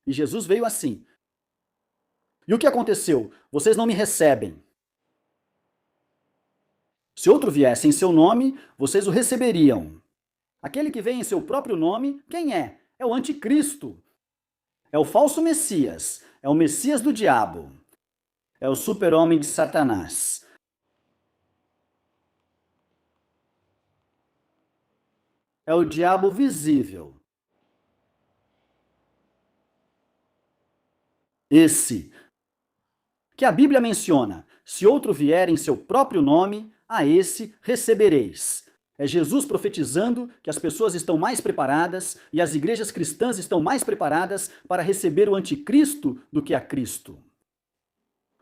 E Jesus veio assim. E o que aconteceu? Vocês não me recebem. Se outro viesse em seu nome, vocês o receberiam. Aquele que vem em seu próprio nome, quem é? É o anticristo. É o falso Messias. É o Messias do diabo. É o super-homem de Satanás. É o diabo visível. Esse que a Bíblia menciona: se outro vier em seu próprio nome, a esse recebereis. É Jesus profetizando que as pessoas estão mais preparadas e as igrejas cristãs estão mais preparadas para receber o anticristo do que a Cristo.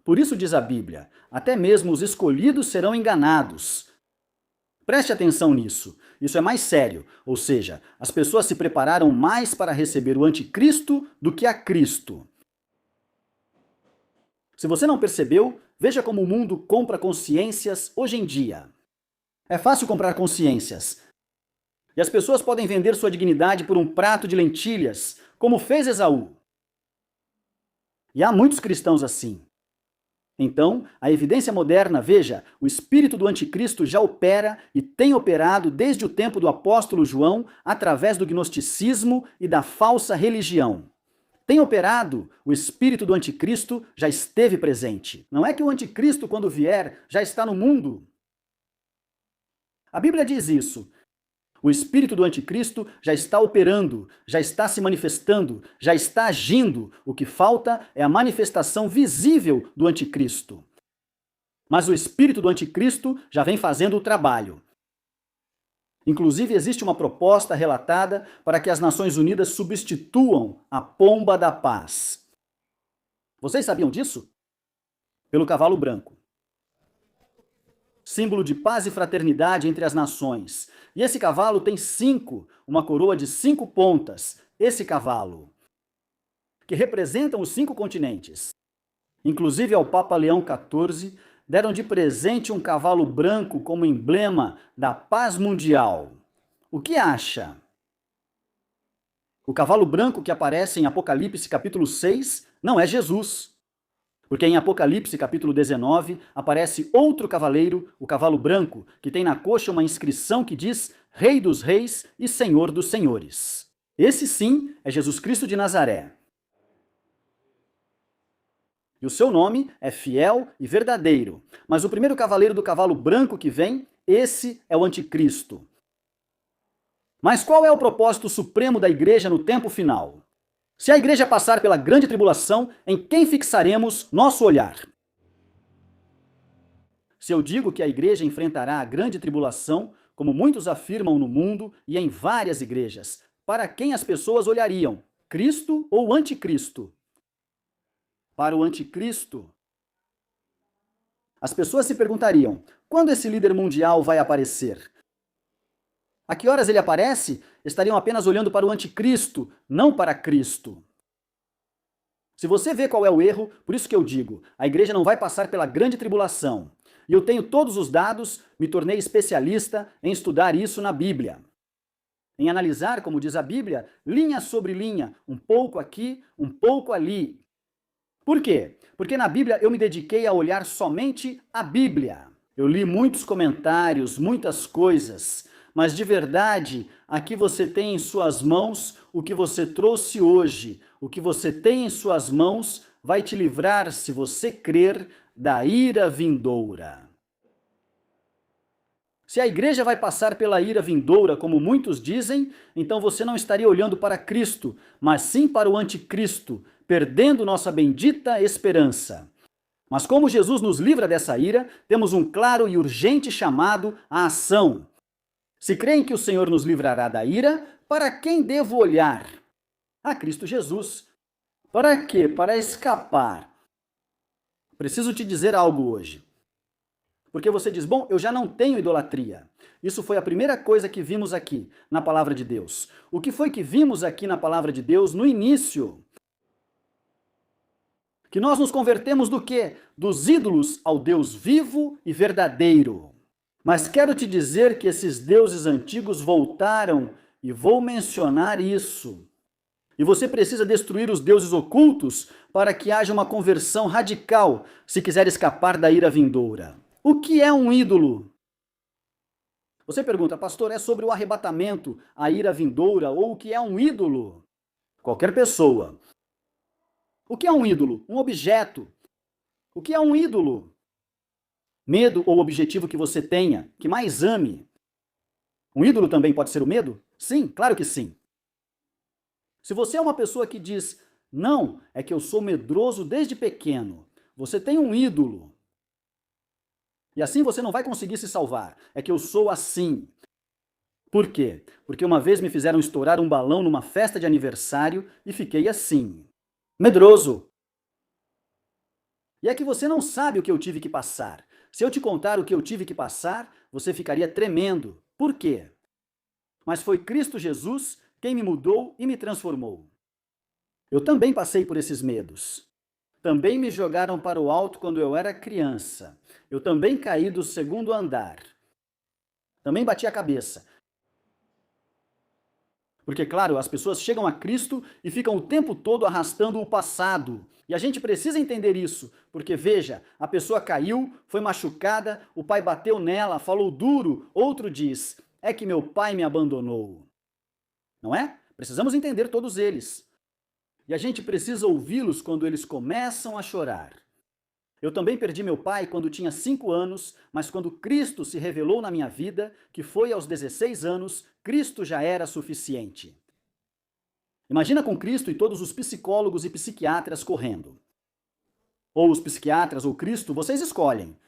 Por isso diz a Bíblia, até mesmo os escolhidos serão enganados. Preste atenção nisso. Isso é mais sério, ou seja, as pessoas se prepararam mais para receber o anticristo do que a Cristo. Se você não percebeu, veja como o mundo compra consciências hoje em dia. É fácil comprar consciências. E as pessoas podem vender sua dignidade por um prato de lentilhas, como fez Esaú. E há muitos cristãos assim. Então, a evidência moderna, veja, o espírito do anticristo já opera e tem operado desde o tempo do apóstolo João através do gnosticismo e da falsa religião. Tem operado, o espírito do anticristo já esteve presente. Não é que o anticristo, quando vier, já está no mundo. A Bíblia diz isso. O espírito do anticristo já está operando, já está se manifestando, já está agindo. O que falta é a manifestação visível do anticristo. Mas o espírito do anticristo já vem fazendo o trabalho. Inclusive, existe uma proposta relatada para que as Nações Unidas substituam a pomba da paz. Vocês sabiam disso? Pelo cavalo branco. Símbolo de paz e fraternidade entre as nações. E esse cavalo tem uma coroa de 5 pontas. Esse cavalo, que representam os 5 continentes. Inclusive ao Papa Leão XIV, deram de presente um cavalo branco como emblema da paz mundial. O que acha? O cavalo branco que aparece em Apocalipse capítulo 6 não é Jesus. Porque em Apocalipse capítulo 19 aparece outro cavaleiro, o cavalo branco, que tem na coxa uma inscrição que diz Rei dos Reis e Senhor dos Senhores. Esse sim é Jesus Cristo de Nazaré. E o seu nome é Fiel e Verdadeiro. Mas o primeiro cavaleiro do cavalo branco que vem, esse é o anticristo. Mas qual é o propósito supremo da igreja no tempo final? Se a igreja passar pela grande tribulação, em quem fixaremos nosso olhar? Se eu digo que a igreja enfrentará a grande tribulação, como muitos afirmam no mundo e em várias igrejas, para quem as pessoas olhariam? Cristo ou anticristo? Para o anticristo. As pessoas se perguntariam, quando esse líder mundial vai aparecer? A que horas ele aparece? Estariam apenas olhando para o anticristo, não para Cristo. Se você vê qual é o erro, por isso que eu digo, a igreja não vai passar pela grande tribulação. E eu tenho todos os dados, me tornei especialista em estudar isso na Bíblia. Em analisar, como diz a Bíblia, linha sobre linha, um pouco aqui, um pouco ali. Por quê? Porque na Bíblia eu me dediquei a olhar somente a Bíblia. Eu li muitos comentários, muitas coisas, mas de verdade, aqui você tem em suas mãos o que você trouxe hoje. O que você tem em suas mãos vai te livrar, se você crer, da ira vindoura. Se a igreja vai passar pela ira vindoura, como muitos dizem, então você não estaria olhando para Cristo, mas sim para o anticristo, perdendo nossa bendita esperança. Mas como Jesus nos livra dessa ira, temos um claro e urgente chamado à ação. Se creem que o Senhor nos livrará da ira, para quem devo olhar? A Cristo Jesus. Para quê? Para escapar. Preciso te dizer algo hoje. Porque você diz, bom, eu já não tenho idolatria. Isso foi a primeira coisa que vimos aqui na palavra de Deus. O que foi que vimos aqui na palavra de Deus no início? Que nós nos convertemos do quê? Dos ídolos ao Deus vivo e verdadeiro. Mas quero te dizer que esses deuses antigos voltaram e vou mencionar isso. E você precisa destruir os deuses ocultos para que haja uma conversão radical se quiser escapar da ira vindoura. O que é um ídolo? Você pergunta, pastor, é sobre o arrebatamento, a ira vindoura, ou o que é um ídolo? Qualquer pessoa. O que é um ídolo? Um objeto. O que é um ídolo? Medo ou objetivo que você tenha, que mais ame. Um ídolo também pode ser o medo? Sim, claro que sim. Se você é uma pessoa que diz, não, é que eu sou medroso desde pequeno, você tem um ídolo. E assim você não vai conseguir se salvar. É que eu sou assim. Por quê? Porque uma vez me fizeram estourar um balão numa festa de aniversário e fiquei assim. Medroso. E é que você não sabe o que eu tive que passar. Se eu te contar o que eu tive que passar, você ficaria tremendo. Por quê? Mas foi Cristo Jesus quem me mudou e me transformou. Eu também passei por esses medos. Também me jogaram para o alto quando eu era criança. Eu também caí do segundo andar. Também bati a cabeça. Porque, claro, as pessoas chegam a Cristo e ficam o tempo todo arrastando o passado. E a gente precisa entender isso, porque veja, a pessoa caiu, foi machucada, o pai bateu nela, falou duro, outro diz, é que meu pai me abandonou. Não é? Precisamos entender todos eles. E a gente precisa ouvi-los quando eles começam a chorar. Eu também perdi meu pai quando tinha 5 anos, mas quando Cristo se revelou na minha vida, que foi aos 16 anos, Cristo já era suficiente. Imagina com Cristo e todos os psicólogos e psiquiatras correndo. Ou os psiquiatras ou Cristo, vocês escolhem.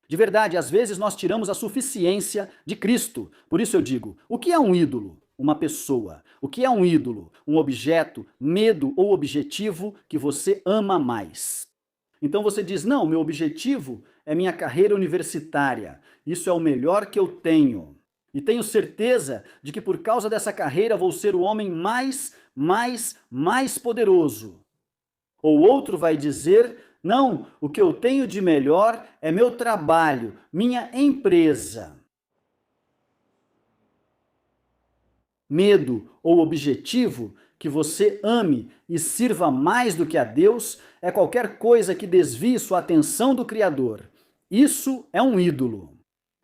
De verdade, às vezes nós tiramos a suficiência de Cristo. Por isso eu digo, o que é um ídolo? Uma pessoa. O que é um ídolo? Um objeto, medo ou objetivo que você ama mais. Então você diz, não, meu objetivo é minha carreira universitária. Isso é o melhor que eu tenho. E tenho certeza de que por causa dessa carreira vou ser o homem mais poderoso. Ou outro vai dizer, não, o que eu tenho de melhor é meu trabalho, minha empresa. Medo ou objetivo que você ame e sirva mais do que a Deus é qualquer coisa que desvie sua atenção do Criador. Isso é um ídolo.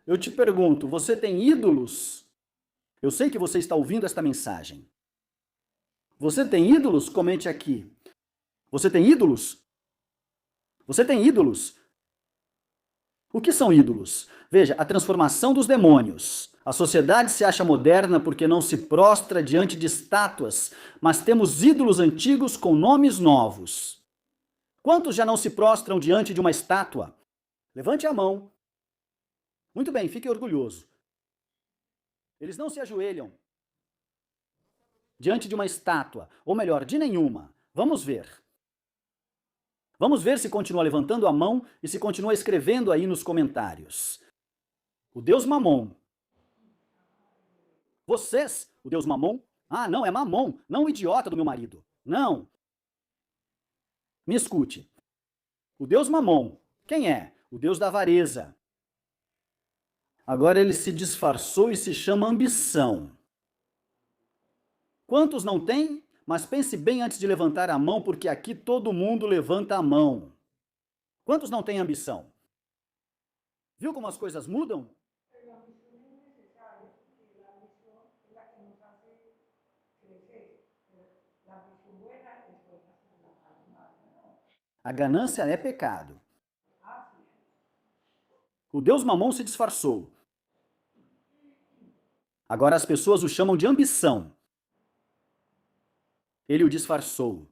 Eu te pergunto, você tem ídolos? Eu sei que você está ouvindo esta mensagem. Você tem ídolos? Comente aqui. Você tem ídolos? Você tem ídolos? O que são ídolos? Veja, a transformação dos demônios. A sociedade se acha moderna porque não se prostra diante de estátuas, mas temos ídolos antigos com nomes novos. Quantos já não se prostram diante de uma estátua? Levante a mão. Muito bem, fique orgulhoso. Eles não se ajoelham diante de uma estátua, ou melhor, de nenhuma. Vamos ver. Vamos ver se continua levantando a mão e se continua escrevendo aí nos comentários. O Deus Mamon. Vocês, o Deus Mamon? Ah, não, é Mamon, não o idiota do meu marido. Não. Me escute. O Deus Mamon, quem é? O Deus da avareza. Agora ele se disfarçou e se chama ambição. Quantos não têm? Mas pense bem antes de levantar a mão, porque aqui todo mundo levanta a mão. Quantos não têm ambição? Viu como as coisas mudam? A ganância é pecado. O Deus Mamon se disfarçou. Agora as pessoas o chamam de ambição. Ele o disfarçou.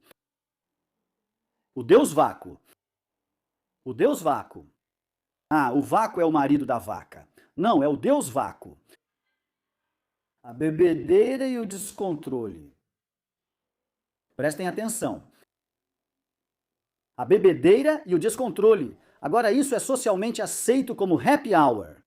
O Deus Vácuo. O Deus Vácuo. Ah, o vácuo é o marido da vaca. Não, é o Deus Vácuo. A bebedeira e o descontrole. Prestem atenção. A bebedeira e o descontrole. Agora isso é socialmente aceito como happy hour.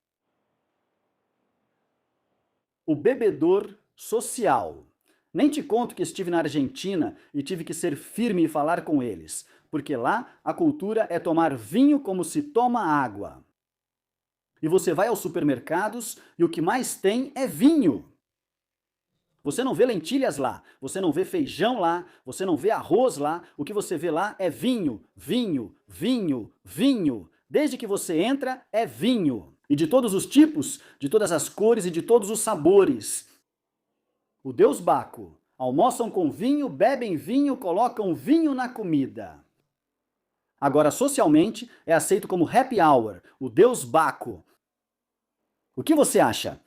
O bebedor social. Nem te conto que estive na Argentina e tive que ser firme e falar com eles, porque lá a cultura é tomar vinho como se toma água. E você vai aos supermercados e o que mais tem é vinho. Você não vê lentilhas lá, você não vê feijão lá, você não vê arroz lá, o que você vê lá é vinho, vinho, vinho, vinho. Desde que você entra, é vinho. E de todos os tipos, de todas as cores e de todos os sabores. O deus Baco. Almoçam com vinho, bebem vinho, colocam vinho na comida. Agora, socialmente, é aceito como happy hour, o deus Baco. O que você acha?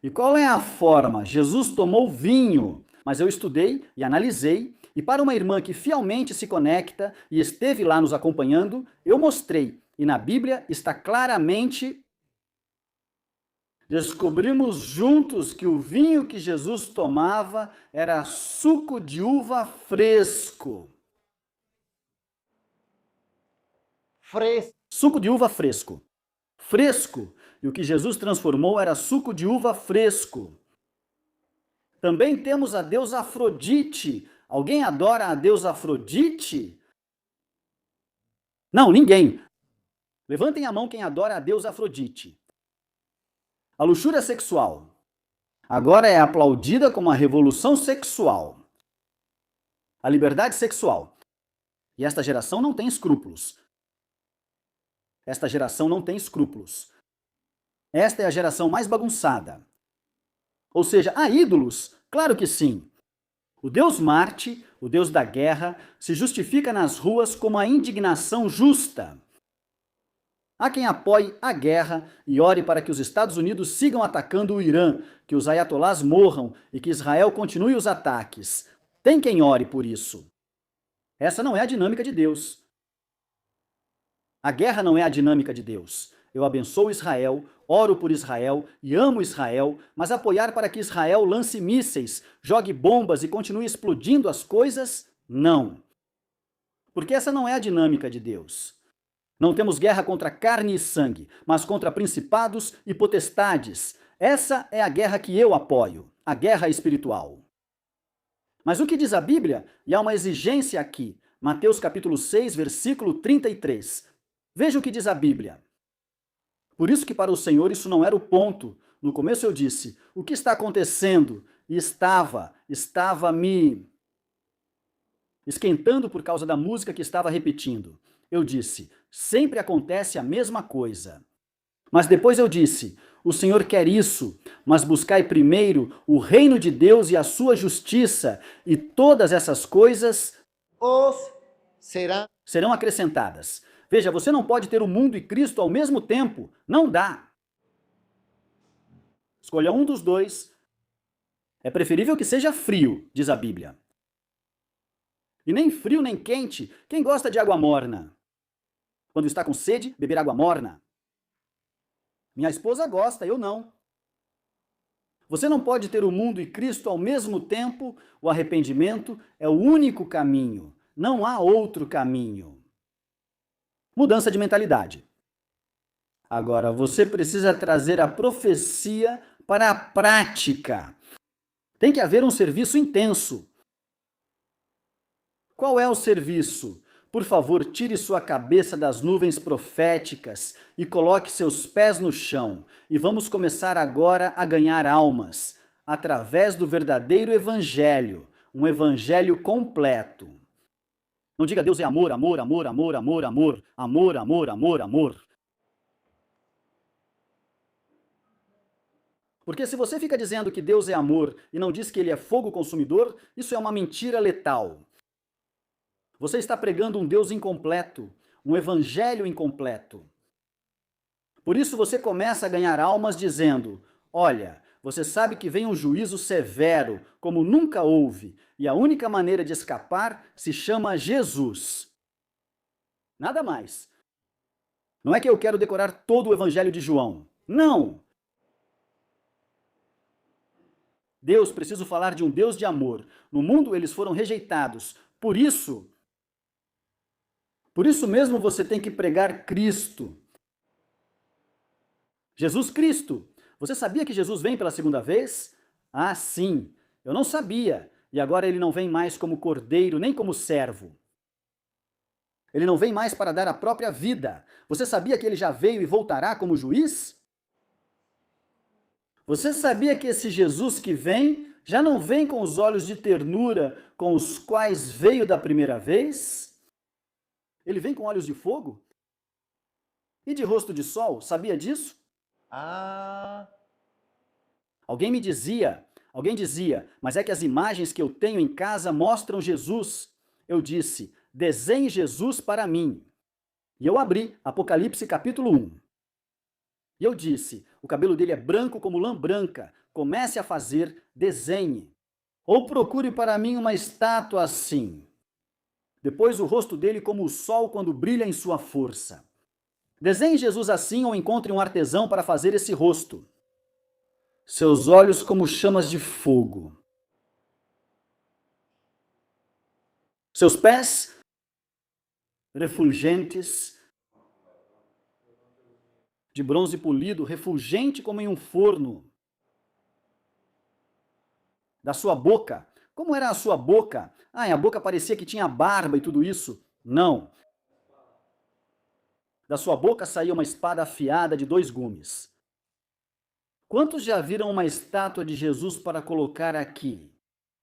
E qual é a forma? Jesus tomou vinho, mas eu estudei e analisei, e para uma irmã que fielmente se conecta e esteve lá nos acompanhando, eu mostrei, e na Bíblia está claramente. Descobrimos juntos que o vinho que Jesus tomava era suco de uva fresco. Suco de uva fresco. Fresco. E o que Jesus transformou era suco de uva fresco. Também temos a deusa Afrodite. Alguém adora a deusa Afrodite? Não, ninguém. Levantem a mão quem adora a deusa Afrodite. A luxúria sexual. Agora é aplaudida como a revolução sexual. A liberdade sexual. E esta geração não tem escrúpulos. Esta geração não tem escrúpulos. Esta é a geração mais bagunçada. Ou seja, há ídolos? Claro que sim. O deus Marte, o deus da guerra, se justifica nas ruas como a indignação justa. Há quem apoie a guerra e ore para que os Estados Unidos sigam atacando o Irã, que os ayatolás morram e que Israel continue os ataques. Tem quem ore por isso. Essa não é a dinâmica de Deus. A guerra não é a dinâmica de Deus. Eu abençoo Israel, oro por Israel e amo Israel, mas apoiar para que Israel lance mísseis, jogue bombas e continue explodindo as coisas, não. Porque essa não é a dinâmica de Deus. Não temos guerra contra carne e sangue, mas contra principados e potestades. Essa é a guerra que eu apoio, a guerra espiritual. Mas o que diz a Bíblia? E há uma exigência aqui. Mateus capítulo 6, versículo 33. Veja o que diz a Bíblia. Por isso que para o Senhor isso não era o ponto. No começo eu disse, o que está acontecendo? E estava me esquentando por causa da música que estava repetindo. Eu disse, sempre acontece a mesma coisa. Mas depois eu disse, o Senhor quer isso, mas buscai primeiro o reino de Deus e a sua justiça, e todas essas coisas serão acrescentadas. Veja, você não pode ter o mundo e Cristo ao mesmo tempo. Não dá. Escolha um dos dois. É preferível que seja frio, diz a Bíblia. E nem frio nem quente. Quem gosta de água morna? Quando está com sede, beber água morna. Minha esposa gosta, eu não. Você não pode ter o mundo e Cristo ao mesmo tempo. O arrependimento é o único caminho. Não há outro caminho. Mudança de mentalidade. Agora, você precisa trazer a profecia para a prática. Tem que haver um serviço intenso. Qual é o serviço? Por favor, tire sua cabeça das nuvens proféticas e coloque seus pés no chão. E vamos começar agora a ganhar almas, através do verdadeiro evangelho, um evangelho completo. Não diga Deus é amor, amor, amor, amor, amor, amor, amor, amor, amor, amor. Porque se você fica dizendo que Deus é amor e não diz que ele é fogo consumidor, isso é uma mentira letal. Você está pregando um Deus incompleto, um evangelho incompleto. Por isso você começa a ganhar almas dizendo, olha, você sabe que vem um juízo severo, como nunca houve, e a única maneira de escapar se chama Jesus. Nada mais. Não é que eu quero decorar todo o evangelho de João. Não! Deus, preciso falar de um Deus de amor. No mundo eles foram rejeitados. Por isso mesmo você tem que pregar Cristo. Jesus Cristo. Você sabia que Jesus vem pela segunda vez? Ah, sim. Eu não sabia. E agora ele não vem mais como cordeiro, nem como servo. Ele não vem mais para dar a própria vida. Você sabia que ele já veio e voltará como juiz? Você sabia que esse Jesus que vem já não vem com os olhos de ternura com os quais veio da primeira vez? Ele vem com olhos de fogo e de rosto de sol, sabia disso? Ah, Alguém dizia, mas é que as imagens que eu tenho em casa mostram Jesus. Eu disse, desenhe Jesus para mim. E eu abri Apocalipse capítulo 1. E eu disse, o cabelo dele é branco como lã branca, comece a fazer, desenhe. Ou procure para mim uma estátua assim. Depois o rosto dele como o sol quando brilha em sua força. Desenhe Jesus assim ou encontre um artesão para fazer esse rosto. Seus olhos como chamas de fogo. Seus pés refulgentes, de bronze polido, refulgente como em um forno. Da sua boca, como era a sua boca? A boca parecia que tinha barba e tudo isso. Não. Da sua boca saía uma espada afiada de 2 gumes. Quantos já viram uma estátua de Jesus para colocar aqui?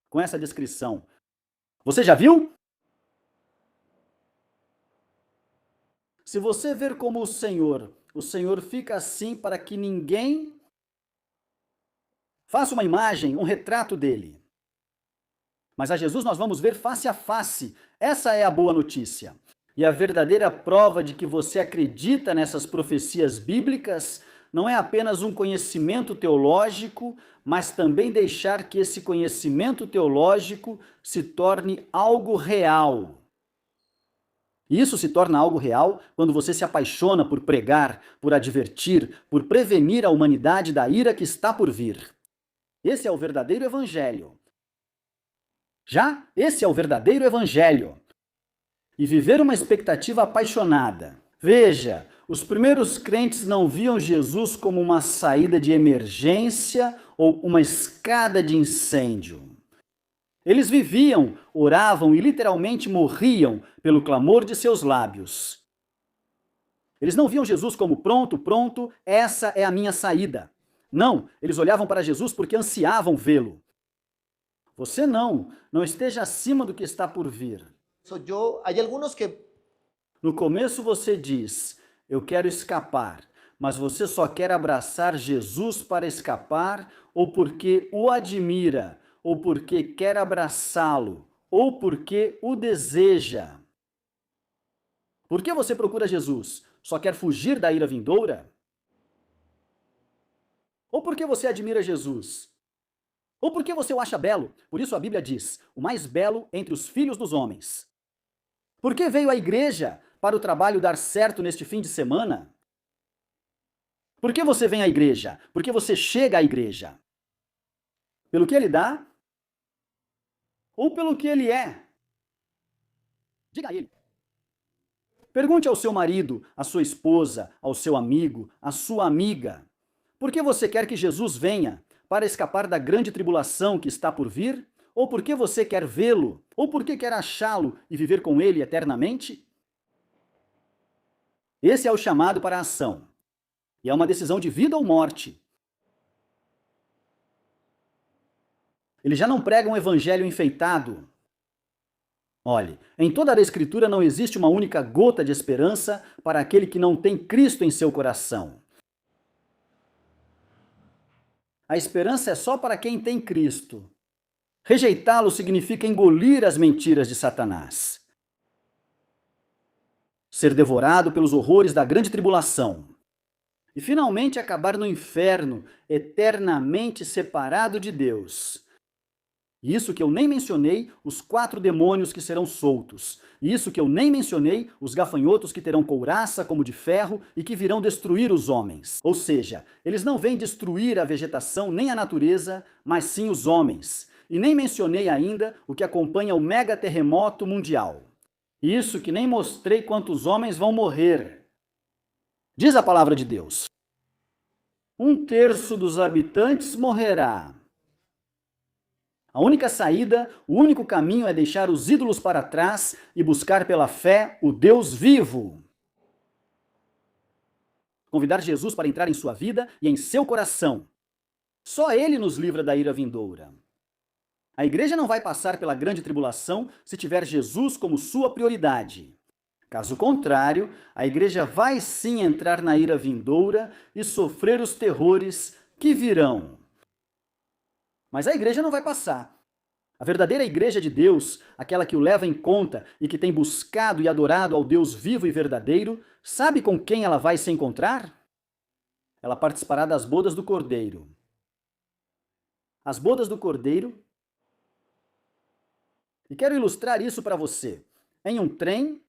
Com essa descrição. Você já viu? Se você ver como o Senhor fica assim para que ninguém faça uma imagem, um retrato dele. Mas a Jesus nós vamos ver face a face. Essa é a boa notícia. E a verdadeira prova de que você acredita nessas profecias bíblicas não é apenas um conhecimento teológico, mas também deixar que esse conhecimento teológico se torne algo real. E isso se torna algo real quando você se apaixona por pregar, por advertir, por prevenir a humanidade da ira que está por vir. Esse é o verdadeiro evangelho. Esse é o verdadeiro evangelho. E viver uma expectativa apaixonada. Veja, os primeiros crentes não viam Jesus como uma saída de emergência ou uma escada de incêndio. Eles viviam, oravam e literalmente morriam pelo clamor de seus lábios. Eles não viam Jesus como pronto, essa é a minha saída. Não, eles olhavam para Jesus porque ansiavam vê-lo. Você não esteja acima do que está por vir. hay algunos que No começo você diz, eu quero escapar, mas você só quer abraçar Jesus para escapar ou porque o admira, ou porque quer abraçá-lo, ou porque o deseja. Por que você procura Jesus? Só quer fugir da ira vindoura? Ou porque você admira Jesus? Ou porque você o acha belo? Por isso a Bíblia diz, o mais belo entre os filhos dos homens. Por que veio à igreja para o trabalho dar certo neste fim de semana? Por que você vem à igreja? Por que você chega à igreja? Pelo que ele dá? Ou pelo que ele é? Diga a ele. Pergunte ao seu marido, à sua esposa, ao seu amigo, à sua amiga. Por que você quer que Jesus venha? Para escapar da grande tribulação que está por vir? Ou porque você quer vê-lo? Ou porque quer achá-lo e viver com ele eternamente? Esse é o chamado para a ação. E é uma decisão de vida ou morte. Ele já não prega um evangelho enfeitado. Olhe, em toda a Escritura não existe uma única gota de esperança para aquele que não tem Cristo em seu coração. A esperança é só para quem tem Cristo. Rejeitá-lo significa engolir as mentiras de Satanás. Ser devorado pelos horrores da grande tribulação. E finalmente acabar no inferno, eternamente separado de Deus. Isso que eu nem mencionei, os 4 demônios que serão soltos. Isso que eu nem mencionei, os gafanhotos que terão couraça como de ferro e que virão destruir os homens. Ou seja, eles não vêm destruir a vegetação nem a natureza, mas sim os homens. E nem mencionei ainda o que acompanha o mega terremoto mundial. Isso que nem mostrei quantos homens vão morrer. Diz a palavra de Deus. 1/3 dos habitantes morrerá. A única saída, o único caminho é deixar os ídolos para trás e buscar pela fé o Deus vivo. Convidar Jesus para entrar em sua vida e em seu coração. Só Ele nos livra da ira vindoura. A igreja não vai passar pela grande tribulação se tiver Jesus como sua prioridade. Caso contrário, a igreja vai sim entrar na ira vindoura e sofrer os terrores que virão. Mas a igreja não vai passar. A verdadeira igreja de Deus, aquela que o leva em conta e que tem buscado e adorado ao Deus vivo e verdadeiro, sabe com quem ela vai se encontrar? Ela participará das bodas do Cordeiro. As bodas do Cordeiro. E quero ilustrar isso para você. Em um trem,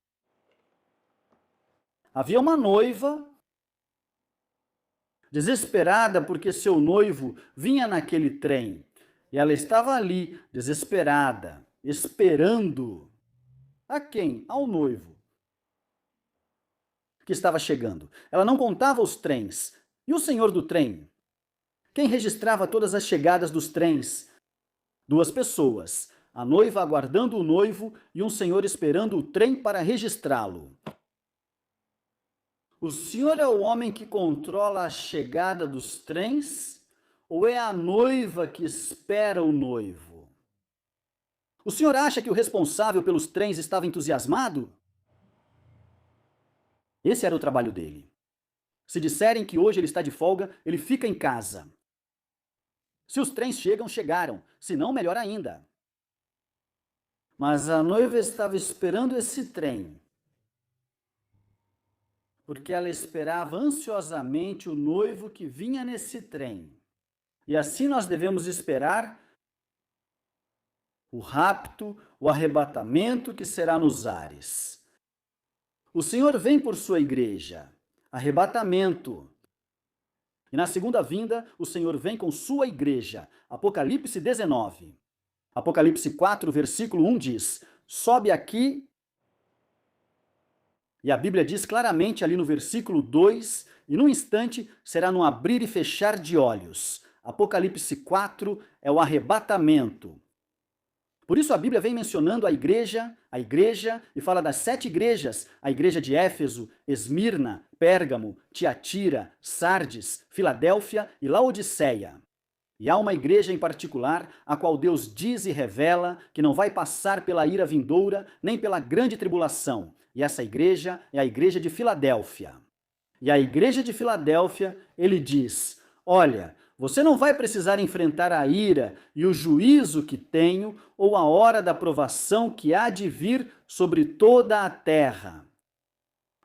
havia uma noiva desesperada porque seu noivo vinha naquele trem. E ela estava ali, desesperada, esperando. A quem? Ao noivo, que estava chegando. Ela não contava os trens. E o senhor do trem? Quem registrava todas as chegadas dos trens? Duas pessoas. A noiva aguardando o noivo e um senhor esperando o trem para registrá-lo. O senhor é o homem que controla a chegada dos trens? Ou é a noiva que espera o noivo? O senhor acha que o responsável pelos trens estava entusiasmado? Esse era o trabalho dele. Se disserem que hoje ele está de folga, ele fica em casa. Se os trens chegam, chegaram. Se não, melhor ainda. Mas a noiva estava esperando esse trem, porque ela esperava ansiosamente o noivo que vinha nesse trem. E assim nós devemos esperar o rapto, o arrebatamento que será nos ares. O Senhor vem por sua igreja, arrebatamento. E na segunda vinda, o Senhor vem com sua igreja. Apocalipse 19. Apocalipse 4, versículo 1 diz: sobe aqui. E a Bíblia diz claramente ali no versículo 2, e num instante será num abrir e fechar de olhos. Apocalipse 4 é o arrebatamento. Por isso a Bíblia vem mencionando a igreja, e fala das 7 igrejas, a igreja de Éfeso, Esmirna, Pérgamo, Tiatira, Sardes, Filadélfia e Laodiceia. E há uma igreja em particular, a qual Deus diz e revela que não vai passar pela ira vindoura, nem pela grande tribulação. E essa igreja é a igreja de Filadélfia. E a igreja de Filadélfia, ele diz: olha, você não vai precisar enfrentar a ira e o juízo que tenho, ou a hora da provação que há de vir sobre toda a terra.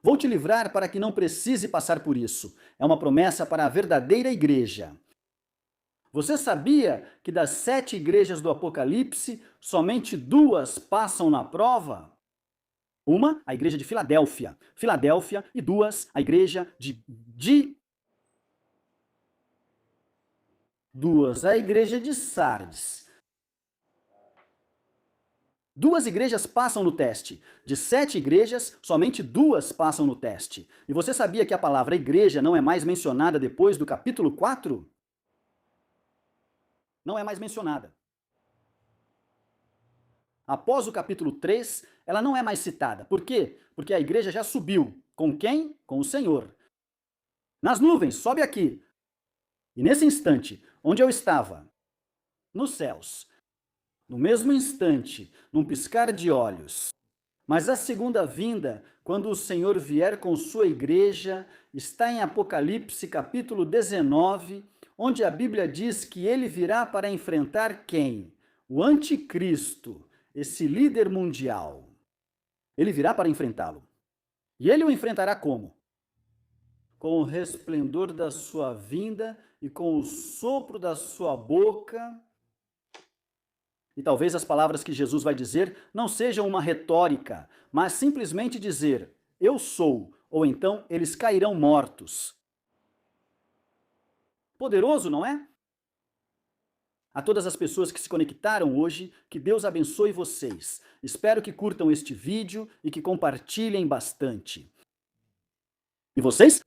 Vou te livrar para que não precise passar por isso. É uma promessa para a verdadeira igreja. Você sabia que das 7 igrejas do Apocalipse, somente 2 passam na prova? Uma, a igreja de Filadélfia. E 2, a igreja a igreja de Sardes. 2 igrejas passam no teste. De 7 igrejas, somente 2 passam no teste. E você sabia que a palavra igreja não é mais mencionada depois do capítulo 4? Não é mais mencionada. Após o capítulo 3, ela não é mais citada. Por quê? Porque a igreja já subiu. Com quem? Com o Senhor. Nas nuvens, sobe aqui. E nesse instante, onde eu estava? Nos céus. No mesmo instante, num piscar de olhos. Mas a segunda vinda, quando o Senhor vier com sua igreja, está em Apocalipse capítulo 19, onde a Bíblia diz que ele virá para enfrentar quem? O anticristo, esse líder mundial. Ele virá para enfrentá-lo. E ele o enfrentará como? Com o resplendor da sua vinda e com o sopro da sua boca. E talvez as palavras que Jesus vai dizer não sejam uma retórica, mas simplesmente dizer, eu sou, ou então eles cairão mortos. Poderoso, não é? A todas as pessoas que se conectaram hoje, que Deus abençoe vocês. Espero que curtam este vídeo e que compartilhem bastante. E vocês